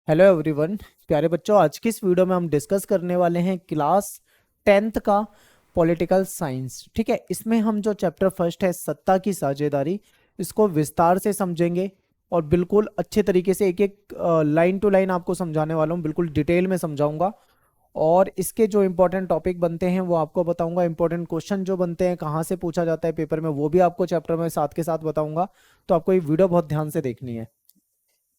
Hello everyone. प्यारे बच्चों, आज की इस वीडियो में हम डिस्कस करने वाले हैं क्लास 10th का पॉलिटिकल साइंस। ठीक है, इसमें हम जो चैप्टर फर्स्ट है सत्ता की साझेदारी, इसको विस्तार से समझेंगे और बिल्कुल अच्छे तरीके से एक एक लाइन टू लाइन आपको समझाने वाला हूँ, बिल्कुल डिटेल में समझाऊंगा। और इसके जो इंपॉर्टेंट टॉपिक बनते हैं वो आपको बताऊंगा, इंपॉर्टेंट क्वेश्चन जो बनते हैं कहाँ से पूछा जाता है पेपर में वो भी आपको चैप्टर में साथ के साथ बताऊंगा। तो आपको ये वीडियो बहुत ध्यान से देखनी है।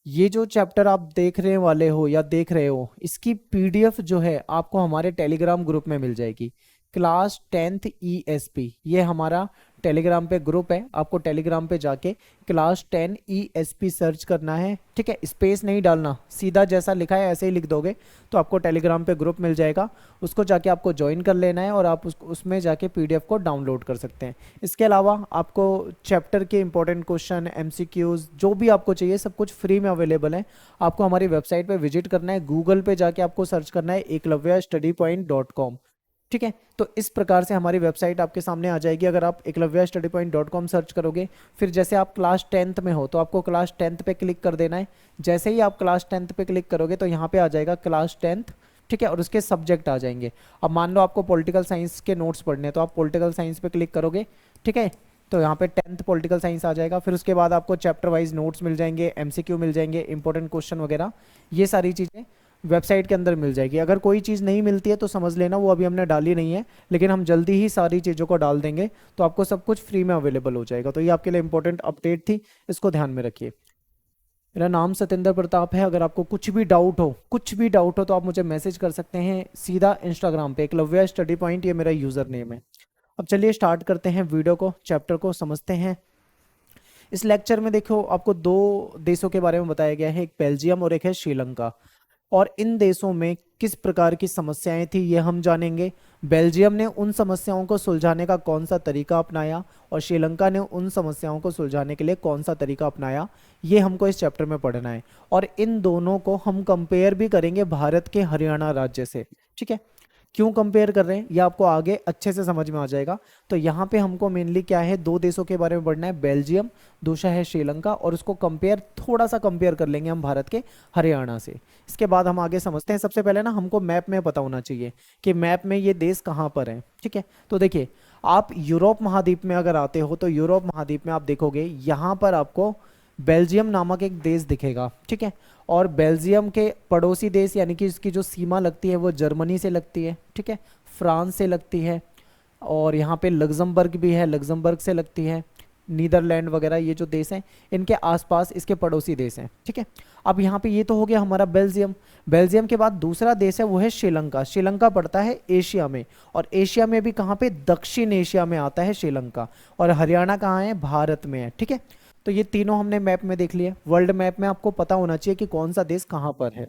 ये जो चैप्टर आप देख रहे वाले हो या देख रहे हो, इसकी पीडीएफ जो है आपको हमारे टेलीग्राम ग्रुप में मिल जाएगी। क्लास 10th ईएसपी, ये हमारा टेलीग्राम पे ग्रुप है। आपको टेलीग्राम पे जाके क्लास 10 ईएसपी सर्च करना है। ठीक है, स्पेस नहीं डालना, सीधा जैसा लिखा है ऐसे ही लिख दोगे तो आपको टेलीग्राम पे ग्रुप मिल जाएगा। उसको जाके आपको ज्वाइन कर लेना है और आप उसमें जाके पीडीएफ को डाउनलोड कर सकते हैं। इसके अलावा आपको चैप्टर के इंपॉर्टेंट क्वेश्चन, एमसीक्यूज जो भी आपको चाहिए सब कुछ फ्री में अवेलेबल है। आपको हमारी वेबसाइट पे विजिट करना है, गूगल पे जाके आपको सर्च करना है eklavyastudypoint.com। ठीक है, तो इस प्रकार से हमारी वेबसाइट आपके सामने आ जाएगी। अगर आप eklavyastudypoint.com सर्च करोगे, फिर जैसे आप क्लास 10th में हो तो आपको क्लास 10th पे क्लिक कर देना है। जैसे ही आप क्लास 10th पे क्लिक करोगे तो यहाँ पे आ जाएगा क्लास 10th। ठीक है, और उसके सब्जेक्ट आ जाएंगे। अब मान लो आपको पॉलिटिकल साइंस के नोट्स पढ़ने हैं तो आप पॉलिटिकल साइंस पे क्लिक करोगे। ठीक है, तो यहाँ पे 10th पॉलिटिकल साइंस आ जाएगा। फिर उसके बाद आपको चैप्टर वाइज नोट्स मिल जाएंगे, एमसीक्यू मिल जाएंगे, इंपॉर्टेंट क्वेश्चन वगैरह, ये सारी चीज़ें वेबसाइट के अंदर मिल जाएगी। अगर कोई चीज़ नहीं मिलती है तो समझ लेना वो अभी हमने डाली नहीं है, लेकिन हम जल्दी ही सारी चीज़ों को डाल देंगे तो आपको सब कुछ फ्री में अवेलेबल हो जाएगा। तो ये आपके लिए इंपॉर्टेंट अपडेट थी, इसको ध्यान में रखिए। मेरा नाम सत्येंद्र प्रताप है। अगर आपको कुछ भी डाउट हो तो आप मुझे मैसेज कर सकते हैं सीधा इंस्टाग्राम पे, एकलव्य स्टडी पॉइंट ये मेरा यूज़र नेम है। अब चलिए स्टार्ट करते हैं वीडियो को, चैप्टर को समझते हैं। इस लेक्चर में देखो आपको दो देशों के बारे में बताया गया है, एक बेल्जियम और एक है श्रीलंका। और इन देशों में किस प्रकार की समस्याएं थी ये हम जानेंगे। बेल्जियम ने उन समस्याओं को सुलझाने का कौन सा तरीका अपनाया और श्रीलंका ने उन समस्याओं को सुलझाने के लिए कौन सा तरीका अपनाया, ये हमको इस चैप्टर में पढ़ना है। और इन दोनों को हम कंपेयर भी करेंगे भारत के हरियाणा राज्य से। ठीक है, क्यों कंपेयर कर रहे हैं ये आपको आगे अच्छे से समझ में आ जाएगा। तो यहाँ पे हमको मेनली क्या है, दो देशों के बारे में पढ़ना है, बेल्जियम, दूसरा है श्रीलंका, और उसको कंपेयर, थोड़ा सा कंपेयर कर लेंगे हम भारत के हरियाणा से। इसके बाद हम आगे समझते हैं। सबसे पहले ना हमको मैप में पता होना चाहिए कि मैप में ये देश कहाँ पर है। ठीक है, तो देखिए आप यूरोप महाद्वीप में अगर आते हो तो यूरोप महाद्वीप में आप देखोगे यहाँ पर आपको बेल्जियम नामक एक देश दिखेगा। ठीक है, और बेल्जियम के पड़ोसी देश यानी कि इसकी जो सीमा लगती है वो जर्मनी से लगती है। ठीक है, फ्रांस से लगती है, और यहाँ पे लग्जमबर्ग भी है, लग्जमबर्ग से लगती है, नीदरलैंड वगैरह ये जो देश हैं इनके आसपास इसके पड़ोसी देश हैं। ठीक है, अब यहाँ पे ये तो हो गया हमारा बेल्जियम। बेल्जियम के बाद दूसरा देश है वो है श्रीलंका। श्रीलंका पड़ता है एशिया में, और एशिया में भी कहाँ पे, दक्षिण एशिया में आता है श्रीलंका। और हरियाणा कहाँ है, भारत में है। ठीक है, तो ये तीनों हमने मैप में देख लिए। वर्ल्ड मैप में आपको पता होना चाहिए कि कौन सा देश कहाँ पर है।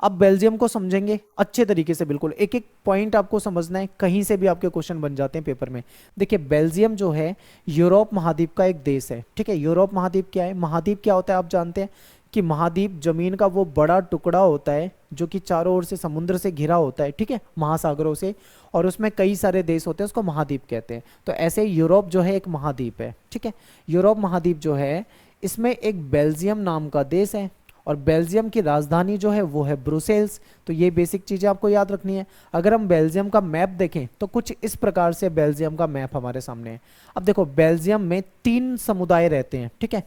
अब बेल्जियम को समझेंगे अच्छे तरीके से, बिल्कुल एक एक पॉइंट आपको समझना है, कहीं से भी आपके क्वेश्चन बन जाते हैं पेपर में। देखिए बेल्जियम जो है यूरोप महाद्वीप का एक देश है। ठीक है, यूरोप महाद्वीप क्या है, महाद्वीप क्या होता है आप जानते हैं कि महाद्वीप जमीन का वो बड़ा टुकड़ा होता है जो कि चारों ओर से समुद्र से घिरा होता है। ठीक है, महासागरों से, और उसमें कई सारे देश होते हैं, उसको महाद्वीप कहते हैं। तो ऐसे यूरोप जो है एक महाद्वीप है। ठीक है, यूरोप महाद्वीप जो है इसमें एक बेल्जियम नाम का देश है, और बेल्जियम की राजधानी जो है वो है ब्रुसेल्स। तो ये बेसिक चीज़ें आपको याद रखनी है। अगर हम बेल्जियम का मैप देखें तो कुछ इस प्रकार से बेल्जियम का मैप हमारे सामने है। अब देखो बेल्जियम में 3 समुदाय रहते हैं। ठीक है,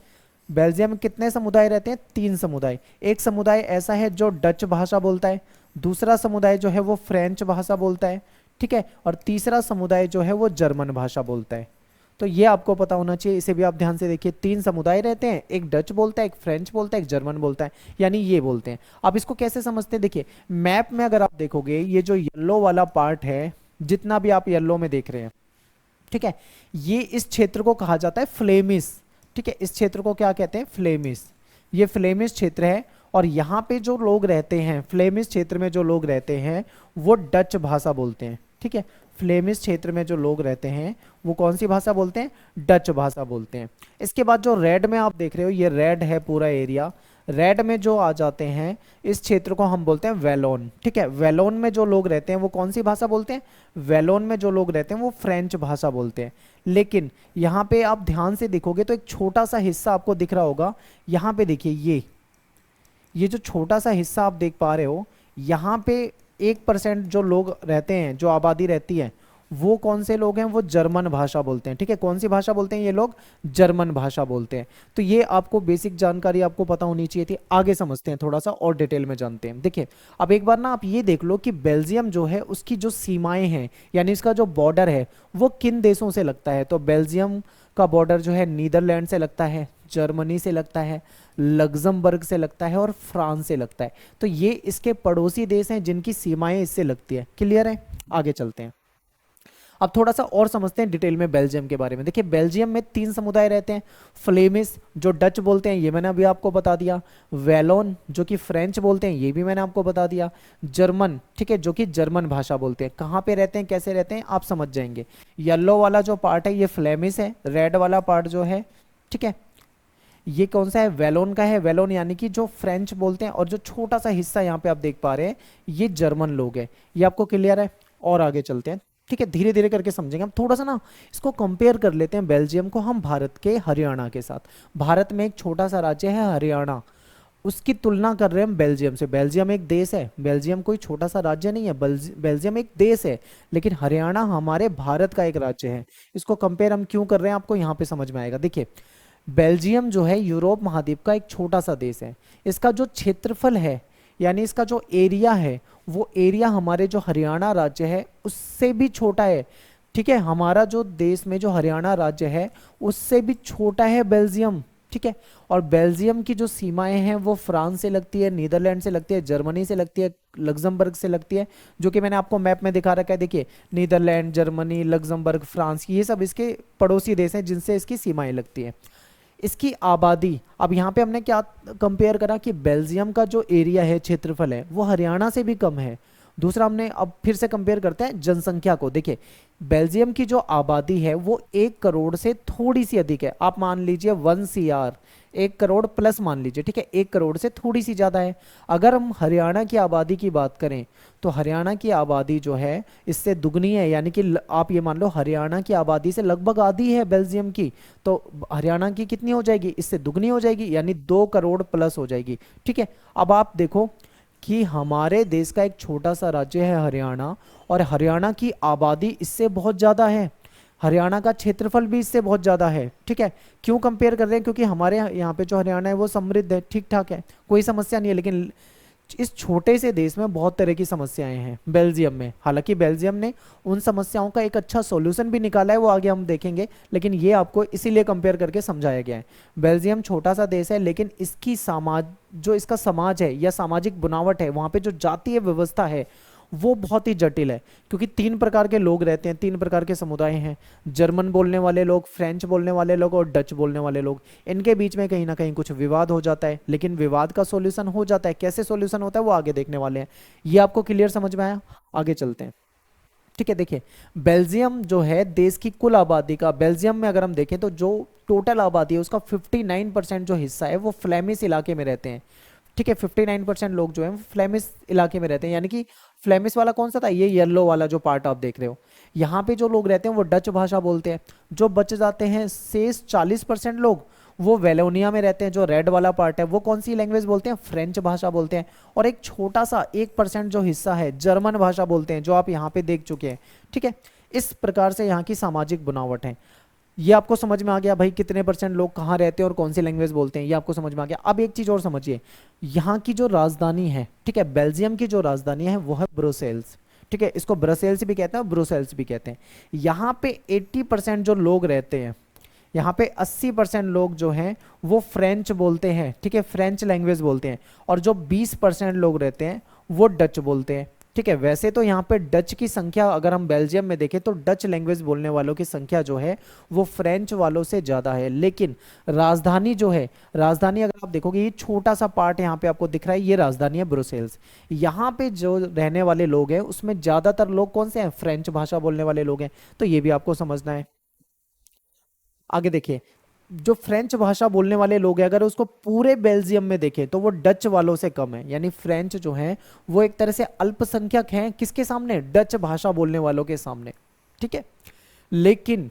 बेल्जियम में कितने समुदाय रहते हैं, 3 समुदाय। एक समुदाय ऐसा है जो डच भाषा बोलता है, दूसरा समुदाय जो है वो फ्रेंच भाषा बोलता है। ठीक है, और तीसरा समुदाय जो है वो जर्मन भाषा बोलता है। तो ये आपको पता होना चाहिए, इसे भी आप ध्यान से देखिए। 3 समुदाय रहते हैं, एक डच बोलता है, एक फ्रेंच बोलता है, एक जर्मन बोलता है, यानी ये बोलते हैं। आप इसको कैसे समझते हैं, देखिए मैप में अगर आप देखोगे ये जो येलो वाला पार्ट है, जितना भी आप येलो में देख रहे हैं, ठीक है, ये इस क्षेत्र को कहा जाता है फ्लेमिश। ठीक है, इस क्षेत्र को क्या कहते हैं, फ्लेमिश। ये फ्लेमिश क्षेत्र है, और यहाँ पे जो लोग रहते हैं, फ्लेमिश क्षेत्र में जो लोग रहते हैं वो डच भाषा बोलते हैं। ठीक है, फ्लेमिश क्षेत्र में जो लोग रहते हैं वो कौन सी भाषा बोलते हैं, डच भाषा बोलते हैं। इसके बाद जो रेड में आप देख रहे हो, ये रेड है पूरा एरिया। रेड में जो आ जाते हैं इस क्षेत्र को हम बोलते हैं वेलोन। ठीक है, वेलोन में जो लोग रहते हैं वो कौन सी भाषा बोलते हैं, वेलोन में जो लोग रहते हैं वो फ्रेंच भाषा बोलते हैं। लेकिन यहाँ पे आप ध्यान से देखोगे तो एक छोटा सा हिस्सा आपको दिख रहा होगा, यहाँ पे देखिए ये जो छोटा सा हिस्सा आप देख पा रहे हो, यहाँ पे 1% जो लोग रहते हैं, जो आबादी रहती है, वो कौन से लोग हैं? वो जर्मन भाषा बोलते हैं। ठीक है, कौन सी भाषा बोलते हैं ये लोग? जर्मन भाषा बोलते हैं। तो ये आपको बेसिक जानकारी आपको पता होनी चाहिए थी। आगे समझते हैं, थोड़ा सा और डिटेल में जानते हैं। देखिए, अब एक बार ना आप ये देख लो कि बेल्जियम जो है उसकी जो सीमाएं हैं, यानी इसका जो बॉर्डर है, वो किन देशों से लगता है? तो बेल्जियम का बॉर्डर जो है नीदरलैंड से लगता है, जर्मनी से लगता है, लग्जमबर्ग से लगता है और फ्रांस से लगता है। तो ये इसके पड़ोसी देश हैं जिनकी सीमाएं इससे लगती है। क्लियर है? आगे चलते हैं। अब थोड़ा सा और समझते हैं डिटेल में बेल्जियम के बारे में। देखिए, बेल्जियम में 3 समुदाय रहते हैं। फ्लेमिश जो डच बोलते हैं, ये मैंने अभी आपको बता दिया। वैलोन जो कि फ्रेंच बोलते हैं, ये भी मैंने आपको बता दिया। जर्मन, ठीक है, जो कि जर्मन भाषा बोलते हैं। कहाँ पे रहते हैं, कैसे रहते हैं, आप समझ जाएंगे। येलो वाला जो पार्ट है ये फ्लेमिश है, रेड वाला पार्ट जो है, ठीक है, ये कौन सा है? वैलोन का है। वैलोन यानी कि जो फ्रेंच बोलते हैं, और जो छोटा सा हिस्सा यहाँ पे आप देख पा रहे हैं ये जर्मन लोग हैं। ये आपको क्लियर है? और आगे चलते हैं। ठीक है, धीरे धीरे करके समझेंगे हम। थोड़ा सा ना इसको कंपेयर कर लेते हैं बेल्जियम को हम भारत के हरियाणा के साथ। भारत में एक छोटा सा राज्य है हरियाणा, उसकी तुलना कर रहे हैं हम बेल्जियम से। बेल्जियम एक देश है, बेल्जियम कोई छोटा सा राज्य नहीं है, बेल्जियम एक देश है, लेकिन हरियाणा हमारे भारत का एक राज्य है। इसको कंपेयर हम क्यों कर रहे हैं आपको यहाँ पे समझ में आएगा। देखिए, बेल्जियम जो है यूरोप महाद्वीप का एक छोटा सा देश है। इसका जो क्षेत्रफल है, यानी इसका जो एरिया है, वो एरिया हमारे जो हरियाणा राज्य है उससे भी छोटा है। ठीक है, हमारा जो देश में जो हरियाणा राज्य है उससे भी छोटा है बेल्जियम। ठीक है, और बेल्जियम की जो सीमाएं हैं वो फ्रांस से लगती है, नीदरलैंड से लगती है, जर्मनी से लगती है, लग्जमबर्ग से लगती है, जो कि मैंने आपको मैप में दिखा रखा है। देखिए, नीदरलैंड, जर्मनी, लग्जमबर्ग, फ्रांस, ये सब इसके पड़ोसी देश हैं जिनसे इसकी सीमाएं लगती है। इसकी आबादी, अब यहाँ पे हमने क्या कंपेयर करा कि बेल्जियम का जो एरिया है, क्षेत्रफल है, वो हरियाणा से भी कम है। दूसरा, हमने अब फिर से कंपेयर करते हैं जनसंख्या को। देखिए, बेल्जियम की जो आबादी है वो 1 करोड़ से थोड़ी सी अधिक है। आप मान लीजिए 1 CR, 1 करोड़ प्लस मान लीजिए। ठीक है, 1 करोड़ से थोड़ी सी ज्यादा है। अगर हम हरियाणा की आबादी की बात करें तो हरियाणा की आबादी जो है इससे दुगनी है, यानी कि आप ये मान लो हरियाणा की आबादी से लगभग आधी है बेल्जियम की, तो हरियाणा की कितनी हो जाएगी? इससे दुगनी हो जाएगी, यानी 2 करोड़ प्लस हो जाएगी। ठीक है, अब आप देखो कि हमारे देश का एक छोटा सा राज्य है हरियाणा, और हरियाणा की आबादी इससे बहुत ज़्यादा है, हरियाणा का क्षेत्रफल भी इससे बहुत ज़्यादा है। ठीक है, क्यों कंपेयर कर रहे हैं? क्योंकि हमारे यहाँ पे जो हरियाणा है वो समृद्ध है, ठीक ठाक है, कोई समस्या नहीं है। लेकिन इस छोटे से देश में बहुत तरह की समस्याएं हैं बेल्जियम में। हालांकि बेल्जियम ने उन समस्याओं का एक अच्छा सॉल्यूशन भी निकाला है, वो आगे हम देखेंगे, लेकिन ये आपको इसीलिए कंपेयर करके समझाया गया है। बेल्जियम छोटा सा देश है, लेकिन इसकी समाज, जो इसका समाज है या सामाजिक बनावट है, वहाँ पे जो जातीय व्यवस्था है वो बहुत ही जटिल है, क्योंकि 3 प्रकार के लोग रहते हैं, 3 प्रकार के समुदाय हैं। जर्मन बोलने वाले लोग, फ्रेंच बोलने वाले लोग और डच बोलने वाले लोग। इनके बीच में कहीं ना कहीं कुछ विवाद हो जाता है, लेकिन विवाद का सॉल्यूशन हो जाता है। कैसे सॉल्यूशन होता है वो आगे देखने वाले हैं। ये आपको क्लियर समझ में आया? आगे चलते हैं। ठीक है, देखिए, बेल्जियम जो है देश की कुल आबादी का, बेल्जियम में अगर हम देखें तो जो टोटल आबादी है उसका 59% जो हिस्सा है वो फ्लेमिश इलाके में रहते हैं। ठीक है, 59% लोग जो हैं वो फ्लेमिश इलाके में रहते हैं, यानी कि फ्लेमिश वाला कौन सा था? ये येलो वाला जो पार्ट आप देख रहे हो। यहाँ पे जो लोग रहते हैं वो डच भाषा बोलते हैं। जो बच जाते हैं शेष 40% लोग, वो वेलोनिया में रहते हैं। जो रेड वाला पार्ट है वो कौन सी लैंग्वेज बोलते हैं? फ्रेंच भाषा बोलते हैं। और एक छोटा सा 1% जो हिस्सा है जर्मन भाषा बोलते हैं, जो आप यहाँ पे देख चुके हैं। ठीक है, इस प्रकार से यहाँ की सामाजिक बनावट है। ये आपको समझ में आ गया भाई, कितने % लोग कहाँ रहते हैं और कौन सी लैंग्वेज बोलते हैं, ये आपको समझ में आ गया। अब एक चीज और समझिए, यहाँ की जो राजधानी है, ठीक है, बेल्जियम की जो राजधानी है वो है ब्रुसेल्स। ठीक है, इसको ब्रसेल्स भी कहते हैं, ब्रुसेल्स भी कहते हैं। यहाँ पे 80% जो लोग रहते हैं, यहाँ पे 80% लोग जो हैं वो फ्रेंच बोलते हैं। ठीक है, फ्रेंच लैंग्वेज बोलते हैं। और जो 20% लोग रहते हैं वो डच बोलते हैं। ठीक है, वैसे तो यहाँ पे डच की संख्या अगर हम बेल्जियम में देखें तो डच लैंग्वेज बोलने वालों की संख्या जो है वो फ्रेंच वालों से ज़्यादा है। लेकिन राजधानी जो है, राजधानी अगर आप देखोगे, ये छोटा सा पार्ट यहाँ पे आपको दिख रहा है, ये राजधानी है ब्रुसेल्स। यहाँ पे जो रहने वाले लोग हैं उसमें ज़्यादातर लोग कौन से हैं? फ्रेंच भाषा बोलने वाले लोग हैं। तो ये भी आपको समझना है। आगे देखिए, जो फ्रेंच भाषा बोलने वाले लोग हैं अगर उसको पूरे बेल्जियम में देखें तो वो डच वालों से कम है, यानी फ्रेंच जो है वो एक तरह से अल्पसंख्यक हैं। किसके सामने? डच भाषा बोलने वालों के सामने। ठीक है, लेकिन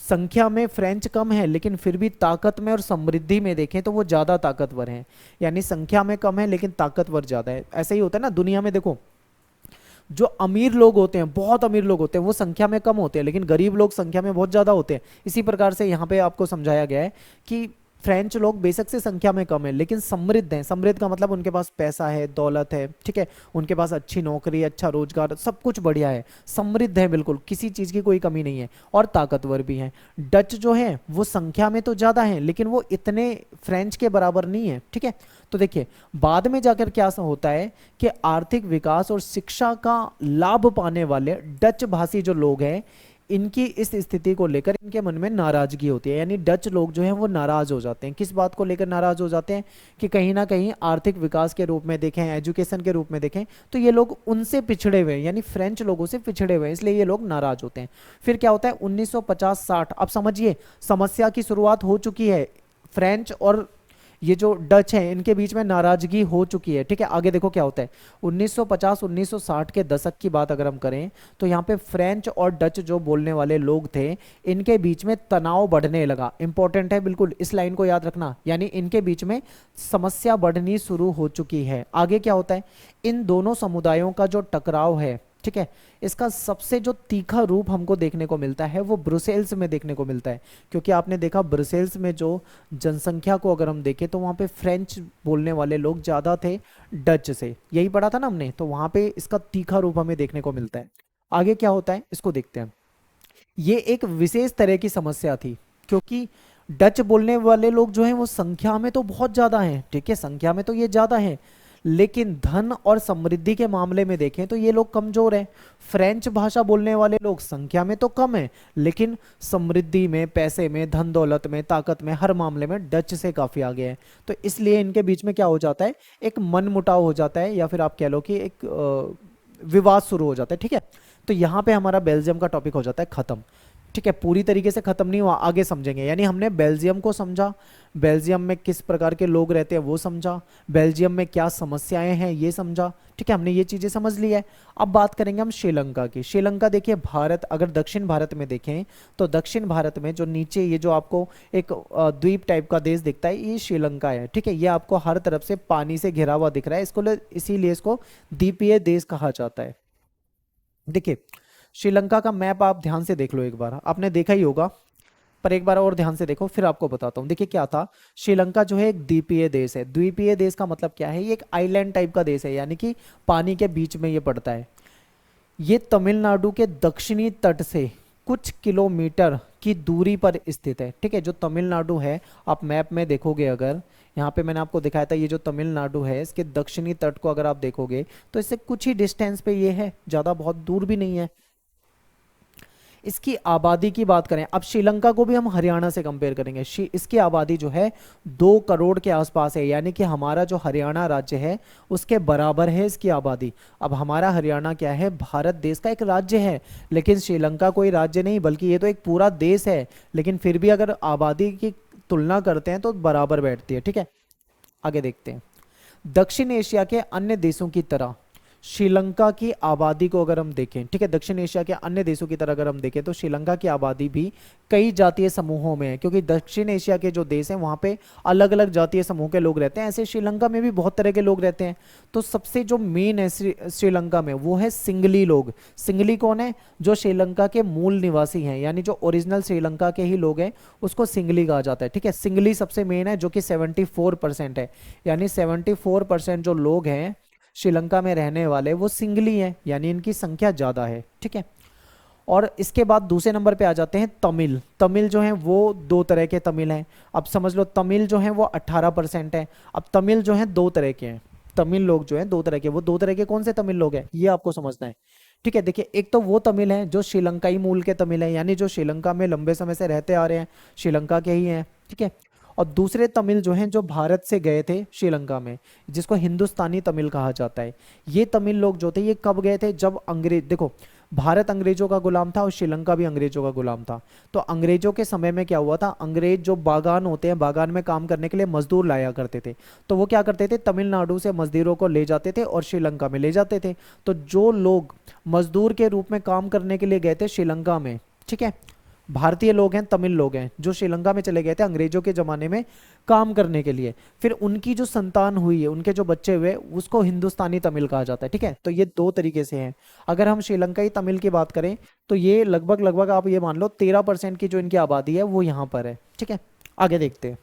संख्या में फ्रेंच कम है लेकिन फिर भी ताकत में और समृद्धि में देखें तो वो ज्यादा ताकतवर हैं। यानी संख्या में कम है लेकिन ताकतवर ज्यादा है। ऐसा ही होता है ना दुनिया में, देखो जो अमीर लोग होते हैं, बहुत अमीर लोग होते हैं, वो संख्या में कम होते हैं लेकिन गरीब लोग संख्या में बहुत ज्यादा होते हैं। इसी प्रकार से यहाँ पे आपको समझाया गया है कि फ्रेंच लोग बेशक से संख्या में कम है लेकिन समृद्ध हैं। समृद्ध का मतलब उनके पास पैसा है, दौलत है, ठीक है, उनके पास अच्छी नौकरी, अच्छा रोजगार, सब कुछ बढ़िया है, समृद्ध है, बिल्कुल किसी चीज की कोई कमी नहीं है, और ताकतवर भी हैं। डच जो है वो संख्या में तो ज्यादा है लेकिन वो इतने फ्रेंच के बराबर नहीं है, ठीक है। तो देखिए बाद में जाकर क्या होता है कि आर्थिक विकास और शिक्षा का लाभ पाने वाले डच भाषी जो लोग हैं, इनकी इस स्थिति को लेकर इनके मन में नाराजगी होती है। यानी डच लोग जो हैं वो नाराज हो जाते हैं। किस बात को लेकर नाराज हो जाते हैं कि कहीं ना कहीं आर्थिक विकास के रूप में देखें, एजुकेशन के रूप में देखें तो ये लोग उनसे पिछड़े हुए हैं, यानी फ्रेंच लोगों से पिछड़े हुए हैं, इसलिए ये लोग नाराज होते हैं। फिर क्या होता है 1950-60, अब समझिए समस्या की शुरुआत हो चुकी है। फ्रेंच और ये जो डच हैं इनके बीच में नाराजगी हो चुकी है, ठीक है। आगे देखो क्या होता है 1950-1960 के दशक की बात अगर हम करें तो यहाँ पे फ्रेंच और डच जो बोलने वाले लोग थे इनके बीच में तनाव बढ़ने लगा। इंपॉर्टेंट है बिल्कुल, इस लाइन को याद रखना, यानी इनके बीच में समस्या बढ़नी शुरू हो चुकी है। आगे क्या होता है इन दोनों समुदायों का जो टकराव है, ठीक है, इसका सबसे जो तीखा रूप हमको देखने को मिलता है वो ब्रुसेल्स में देखने को मिलता है। क्योंकि आपने देखा ब्रुसेल्स में जो जनसंख्या को अगर हम देखें तो वहाँ पे फ्रेंच बोलने वाले लोग ज़्यादा थे डच से, यही पढ़ा था ना हमने, तो वहाँ पे इसका तीखा रूप हमें देखने को मिलता है। आगे क्या होता है इसको देखते हैं। ये एक विशेष तरह की समस्या थी क्योंकि डच बोलने वाले लोग जो हैं वो संख्या में तो बहुत ज़्यादा हैं, ठीक है, संख्या में तो ये ज़्यादा हैं लेकिन धन और समृद्धि के मामले में देखें तो ये लोग कमजोर हैं। फ्रेंच भाषा बोलने वाले लोग संख्या में तो कम है लेकिन समृद्धि में, पैसे में, धन दौलत में, ताकत में, हर मामले में डच से काफी आगे हैं। तो इसलिए इनके बीच में क्या हो जाता है एक मनमुटाव हो जाता है, या फिर आप कह लो कि एक विवाद शुरू हो जाता है, ठीक है। तो यहाँ पे हमारा बेल्जियम का टॉपिक हो जाता है खत्म, ठीक है। पूरी तरीके से खत्म नहीं हुआ, आगे समझेंगे। यानी हमने बेल्जियम को समझा, बेल्जियम में किस प्रकार के लोग रहते हैं वो समझा, बेल्जियम में क्या समस्याएं हैं ये समझा, ठीक है, हमने ये चीजें समझ ली है। अब बात करेंगे हम श्रीलंका की। श्रीलंका देखिए भारत, अगर दक्षिण भारत में देखें तो दक्षिण भारत में जो नीचे ये जो आपको एक द्वीप टाइप का देश दिखता है ये श्रीलंका है, ठीक है। ये आपको हर तरफ से पानी से घिरा हुआ दिख रहा है, इसको इसीलिए इसको द्वीपीय देश कहा जाता है। देखिए श्रीलंका का मैप आप ध्यान से देख लो, एक बार आपने देखा ही होगा पर एक बार और ध्यान से देखो फिर आपको बताता हूँ। देखिए क्या था, श्रीलंका जो है एक द्वीपीय देश है। द्वीपीय देश का मतलब क्या है, ये एक आइलैंड टाइप का देश है, यानी कि पानी के बीच में ये पड़ता है। ये तमिलनाडु के दक्षिणी तट से कुछ किलोमीटर की दूरी पर स्थित है, ठीक है। जो तमिलनाडु है आप मैप में देखोगे, अगर यहाँ पे मैंने आपको दिखाया था ये जो तमिलनाडु है इसके दक्षिणी तट को अगर आप देखोगे तो इससे कुछ ही डिस्टेंस पे ये है, ज्यादा बहुत दूर भी नहीं है। इसकी आबादी की बात करें, अब श्रीलंका को भी हम हरियाणा से कंपेयर करेंगे, इसकी आबादी जो है 2 करोड़ के आसपास है, यानी कि हमारा जो हरियाणा राज्य है उसके बराबर है इसकी आबादी। अब हमारा हरियाणा क्या है, भारत देश का एक राज्य है, लेकिन श्रीलंका कोई राज्य नहीं बल्कि ये तो एक पूरा देश है, लेकिन फिर भी अगर आबादी की तुलना करते हैं तो बराबर बैठती है, ठीक है। आगे देखते हैं, दक्षिण एशिया के अन्य देशों की तरह श्रीलंका की आबादी को अगर हम देखें, ठीक है, दक्षिण एशिया के अन्य देशों की तरह अगर हम देखें तो श्रीलंका की आबादी भी कई जातीय समूहों में है, क्योंकि दक्षिण एशिया के जो देश हैं वहाँ पे अलग अलग जातीय समूह के लोग रहते हैं, ऐसे श्रीलंका में भी बहुत तरह के लोग रहते हैं। तो सबसे जो मेन है श्रीलंका में वो है सिंगली लोग। सिंगली कौन है, जो श्रीलंका के मूल निवासी हैं, यानी जो ओरिजिनल श्रीलंका के ही लोग हैं उसको सिंगली कहा जाता है, ठीक है। सिंगली सबसे मेन है जो कि 74% है, यानी 74% जो लोग हैं श्रीलंका में रहने वाले वो सिंगली हैं, यानी इनकी संख्या ज्यादा है, ठीक है। और इसके बाद दूसरे नंबर पे आ जाते हैं तमिल। तमिल जो हैं वो 2 तरह के तमिल हैं। अब समझ लो तमिल जो हैं वो 18% है। अब तमिल जो हैं 2 तरह के हैं, तमिल लोग जो हैं 2 तरह के, वो 2 तरह के कौन से तमिल लोग हैं ये आपको समझना है, ठीक है। देखिए एक तो वो तमिल है जो श्रीलंकाई मूल के तमिल है, यानी जो श्रीलंका में लंबे समय से रहते आ रहे हैं, श्रीलंका के ही हैं, ठीक है। और दूसरे तमिल जो हैं जो भारत से गए थे श्रीलंका में, जिसको हिंदुस्तानी तमिल कहा जाता है। ये तमिल लोग जो थे ये कब गए थे, जब अंग्रेज, देखो भारत अंग्रेजों का गुलाम था और श्रीलंका भी अंग्रेजों का गुलाम था। तो अंग्रेजों के समय में क्या हुआ था, अंग्रेज जो बागान होते हैं, बागान में काम करने के लिए मजदूर लाया करते थे, तो वो क्या करते थे तमिलनाडु से मजदूरों को ले जाते थे और श्रीलंका में ले जाते थे। तो जो लोग मजदूर के रूप में काम करने के लिए गए थे श्रीलंका में, ठीक है, भारतीय लोग हैं, तमिल लोग हैं, जो श्रीलंका में चले गए थे अंग्रेजों के ज़माने में काम करने के लिए। फिर उनकी जो संतान हुई है, उनके जो बच्चे हुए, उसको हिंदुस्तानी तमिल कहा जाता है। ठीक है, तो ये दो तरीके से हैं। अगर हम श्रीलंकाई तमिल की बात करें तो ये लगभग लगभग आप ये मान लो 13% की जो इनकी आबादी है वो यहाँ पर है। ठीक है, आगे देखते हैं।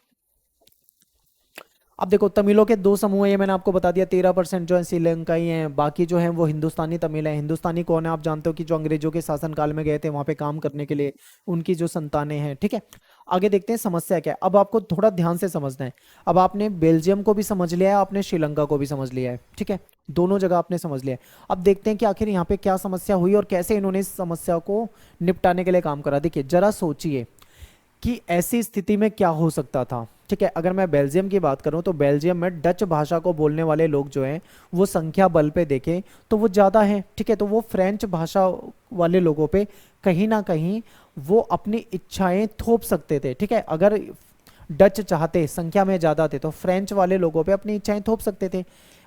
अब देखो तमिलों के दो समूह है, ये मैंने आपको बता दिया। 13% जो है श्रीलंकाई हैं, बाकी जो है वो हिंदुस्तानी तमिल है। हिंदुस्तानी कौन है, आप जानते हो कि जो अंग्रेजों के शासनकाल में गए थे वहां पे काम करने के लिए, उनकी जो संतानें हैं। ठीक है, आगे देखते हैं समस्या क्या है। अब आपको थोड़ा ध्यान से समझना है। अब आपने बेल्जियम को भी समझ लिया है, आपने श्रीलंका को भी समझ लिया है। ठीक है, दोनों जगह आपने समझ लिया है। अब देखते हैं कि आखिर यहाँ पे क्या समस्या हुई और कैसे इन्होंने इस समस्या को निपटाने के लिए काम करा। देखिए जरा सोचिए कि ऐसी स्थिति में क्या हो सकता था। ठीक है, अगर मैं बेल्जियम की बात करूं तो बेल्जियम में डच भाषा को बोलने वाले लोग जो हैं वो संख्या बल पे देखें तो वो ज़्यादा हैं। ठीक है, तो वो फ्रेंच भाषा वाले लोगों पे कहीं ना कहीं वो अपनी इच्छाएं थोप सकते थे। ठीक है, अगर डच चाहते, संख्या में ज़्यादा थे, तो फ्रेंच वाले लोगों पे अपनी इच्छाएं थोप सकते थे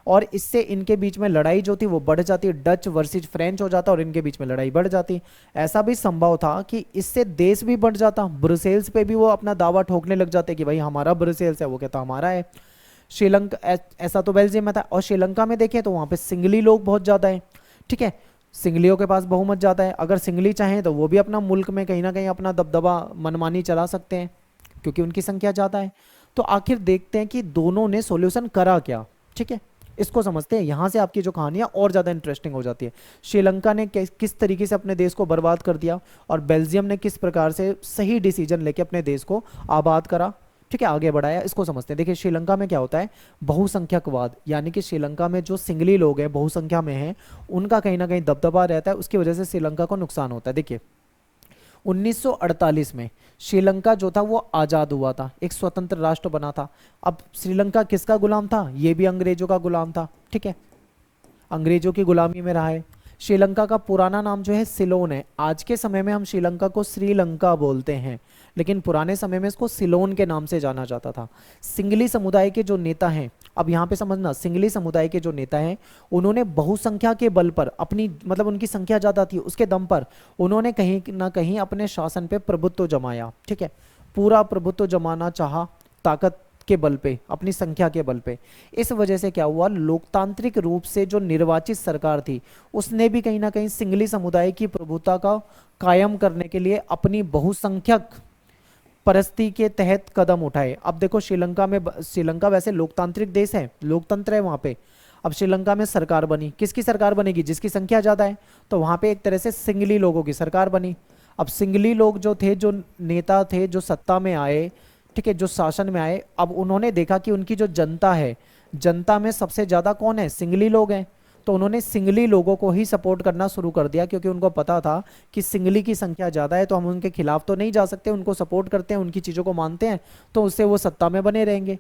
और इससे इनके बीच में लड़ाई जो थी वो बढ़ जाती, डच वर्सेस फ्रेंच हो जाता और इनके बीच में लड़ाई बढ़ जाती। ऐसा भी संभव था कि इससे देश भी बढ़ जाता, ब्रुसेल्स पे भी वो अपना दावा ठोकने लग जाते कि भाई हमारा ब्रुसेल्स है, वो कहता हमारा है। श्रीलंका ऐसा तो बेल्जियम में था। और श्रीलंका में देखें तो वहाँ पे सिंगली लोग बहुत ज़्यादा हैं। ठीक है, सिंगलियों के पास बहुमत ज़्यादा है। अगर सिंगली चाहें तो वो भी अपना मुल्क में कहीं ना कहीं अपना दबदबा मनमानी चला सकते हैं क्योंकि उनकी संख्या ज़्यादा है। तो आखिर देखते हैं कि दोनों ने सॉल्यूशन करा क्या। ठीक है, इसको समझते हैं, यहां से आपकी जो कहानियां और ज़्यादा इंटरेस्टिंग हो जाती है। श्रीलंका ने किस तरीके से अपने देश को बर्बाद कर दिया और बेल्जियम ने किस प्रकार से सही डिसीजन लेके अपने देश को आबाद करा। ठीक है, आगे बढ़ाया, इसको समझते हैं। देखिए श्रीलंका में क्या होता है, बहुसंख्यकवाद, यानी कि श्रीलंका में जो सिंगली लोग हैं, बहुसंख्या में हैं, उनका कहीं ना कहीं दबदबा रहता है, उसकी वजह से श्रीलंका को नुकसान होता है। देखिए 1948 में श्रीलंका जो था वो आज़ाद हुआ था, एक स्वतंत्र राष्ट्र बना था। अब श्रीलंका किसका गुलाम था, ये भी अंग्रेजों का गुलाम था। ठीक है, अंग्रेजों की गुलामी में रहा है। श्रीलंका का पुराना नाम जो है सिलोन है। आज के समय में हम श्रीलंका को श्रीलंका बोलते हैं, लेकिन पुराने समय में इसको सिलोन के नाम से जाना जाता था। सिंगली समुदाय के जो नेता हैं, अब यहाँ पे समझना, सिंगली समुदाय के जो नेता हैं उन्होंने बहुसंख्या के बल पर अपनी, मतलब उनकी संख्या ज़्यादा थी, उसके दम पर उन्होंने कहीं ना कहीं अपने शासन पे प्रभुत्व जमाया। ठीक है, पूरा प्रभुत्व जमाना चाहा, ताकत के बल पे, अपनी संख्या के बल पे। इस वजह से क्या हुआ, लोकतांत्रिक रूप से जो निर्वाचित सरकार थी उसने भी कहीं ना कहीं सिंगली समुदाय की प्रभुता का कायम करने के लिए अपनी बहुसंख्यक परिस्थिति के तहत कदम उठाए। अब देखो श्रीलंका में, श्रीलंका वैसे लोकतांत्रिक देश है, लोकतंत्र है वहाँ पे। अब श्रीलंका में सरकार बनी, किसकी सरकार बनेगी, जिसकी संख्या ज़्यादा है, तो वहाँ पे एक तरह से सिंगली लोगों की सरकार बनी। अब सिंगली लोग जो थे, जो नेता थे, जो सत्ता में आए, ठीक है, जो शासन में आए, अब उन्होंने देखा कि उनकी जो जनता है, जनता में सबसे ज़्यादा कौन है, सिंगली लोग हैं। तो उन्होंने सिंगली लोगों को ही सपोर्ट करना शुरू कर दिया, क्योंकि उनको पता था कि सिंगली की संख्या ज़्यादा है तो हम उनके खिलाफ तो नहीं जा सकते, उनको सपोर्ट करते हैं, उनकी चीज़ों को मानते हैं, तो उससे वो सत्ता में बने रहेंगे।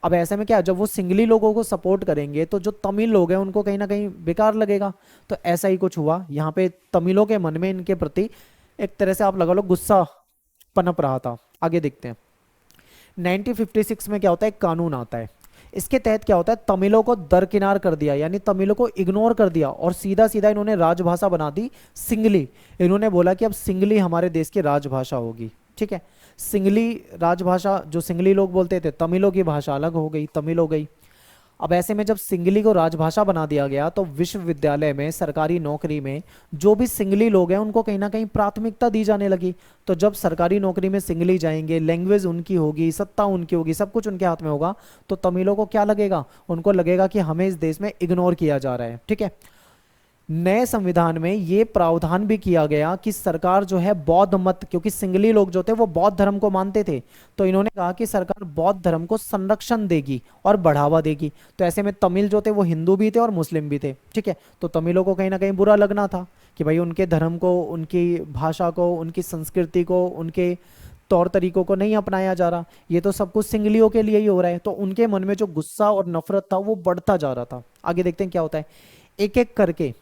अब ऐसे में क्या, जब वो सिंगली लोगों को सपोर्ट करेंगे तो जो तमिल लोग हैं उनको कहीं ना कहीं बेकार लगेगा। तो ऐसा ही कुछ हुआ यहाँ पे, तमिलों के मन में इनके प्रति एक तरह से आप लगा लो गुस्सा पनप रहा था। आगे देखते हैं, 1956 में क्या होता है, एक कानून आता है। इसके तहत क्या होता है, तमिलों को दरकिनार कर दिया, यानी तमिलों को इग्नोर कर दिया और सीधा सीधा इन्होंने राजभाषा बना दी सिंगली। इन्होंने बोला कि अब सिंगली हमारे देश की राजभाषा होगी। ठीक है, सिंगली राजभाषा, जो सिंगली लोग बोलते थे, तमिलों की भाषा अलग हो गई, तमिल हो गई। अब ऐसे में जब सिंगली को राजभाषा बना दिया गया तो विश्वविद्यालय में, सरकारी नौकरी में जो भी सिंगली लोग हैं उनको कहीं ना कहीं प्राथमिकता दी जाने लगी। तो जब सरकारी नौकरी में सिंगली जाएंगे, लैंग्वेज उनकी होगी, सत्ता उनकी होगी, सब कुछ उनके हाथ में होगा, तो तमिलों को क्या लगेगा, उनको लगेगा कि हमें इस देश में इग्नोर किया जा रहा है। ठीक है, नए संविधान में ये प्रावधान भी किया गया कि सरकार जो है बौद्ध मत, क्योंकि सिंगली लोग जो थे वो बौद्ध धर्म को मानते थे, तो इन्होंने कहा कि सरकार बौद्ध धर्म को संरक्षण देगी और बढ़ावा देगी। तो ऐसे में तमिल जो थे वो हिंदू भी थे और मुस्लिम भी थे। ठीक है, तो तमिलों को कहीं ना कहीं बुरा लगना था कि भाई उनके धर्म को, उनकी भाषा को, उनकी संस्कृति को, उनके तौर तरीकों को नहीं अपनाया जा रहा, ये तो सब कुछ सिंगलियों के लिए ही हो रहा है। तो उनके मन में जो गुस्सा और नफरत था वो बढ़ता जा रहा था। आगे देखते हैं क्या होता है, एक एक करके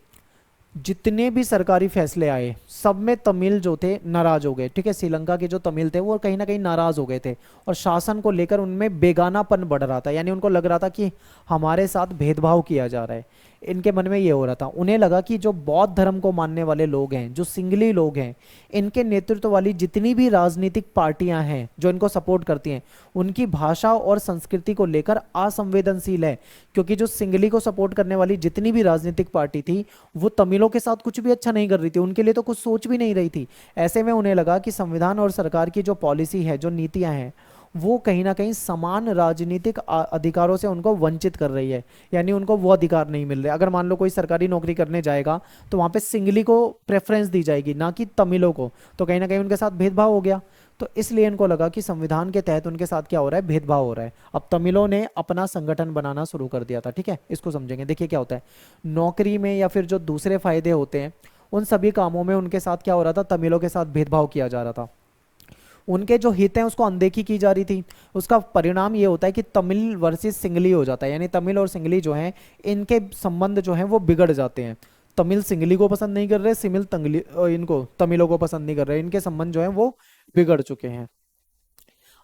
जितने भी सरकारी फैसले आए सब में तमिल जो थे नाराज हो गए। ठीक है, श्रीलंका के जो तमिल थे वो कहीं ना कहीं नाराज हो गए थे और शासन को लेकर उनमें बेगानापन बढ़ रहा था, यानी उनको लग रहा था कि हमारे साथ भेदभाव किया जा रहा है। इनके मन में ये हो रहा था, उन्हें लगा कि जो बौद्ध धर्म को मानने वाले लोग हैं, जो सिंगली लोग हैं, इनके नेतृत्व वाली जितनी भी राजनीतिक पार्टियां हैं जो इनको सपोर्ट करती हैं, उनकी भाषा और संस्कृति को लेकर असंवेदनशील है। क्योंकि जो सिंगली को सपोर्ट करने वाली जितनी भी राजनीतिक पार्टी थी वो तमिलों के साथ कुछ भी अच्छा नहीं कर रही थी, उनके लिए तो कुछ सोच भी नहीं रही थी। ऐसे में उन्हें लगा कि संविधान और सरकार की जो पॉलिसी है, जो नीतियां हैं, वो कहीं ना कहीं समान राजनीतिक अधिकारों से उनको वंचित कर रही है, यानी उनको वो अधिकार नहीं मिल रहे। अगर मान लो कोई सरकारी नौकरी करने जाएगा तो वहां पे सिंगली को प्रेफरेंस दी जाएगी, ना कि तमिलों को, तो कहीं ना कहीं उनके साथ भेदभाव हो गया। तो इसलिए इनको लगा कि संविधान के तहत उनके साथ क्या हो रहा है, भेदभाव हो रहा है। अब तमिलों ने अपना संगठन बनाना शुरू कर दिया था। ठीक है, इसको समझेंगे। देखिए क्या होता है, नौकरी में या फिर जो दूसरे फायदे होते हैं उन सभी कामों में उनके साथ क्या हो रहा था, तमिलों के साथ भेदभाव किया जा रहा था। उनके जो हित हैं उसको अनदेखी की जा रही थी। उसका परिणाम ये होता है कि तमिल वर्सेस सिंगली हो जाता है, यानी तमिल और सिंगली जो हैं इनके संबंध जो हैं वो बिगड़ जाते हैं। तमिल सिंगली को पसंद नहीं कर रहे, सिमिल तंगली इनको तमिलों को पसंद नहीं कर रहे, इनके संबंध जो हैं वो बिगड़ चुके हैं।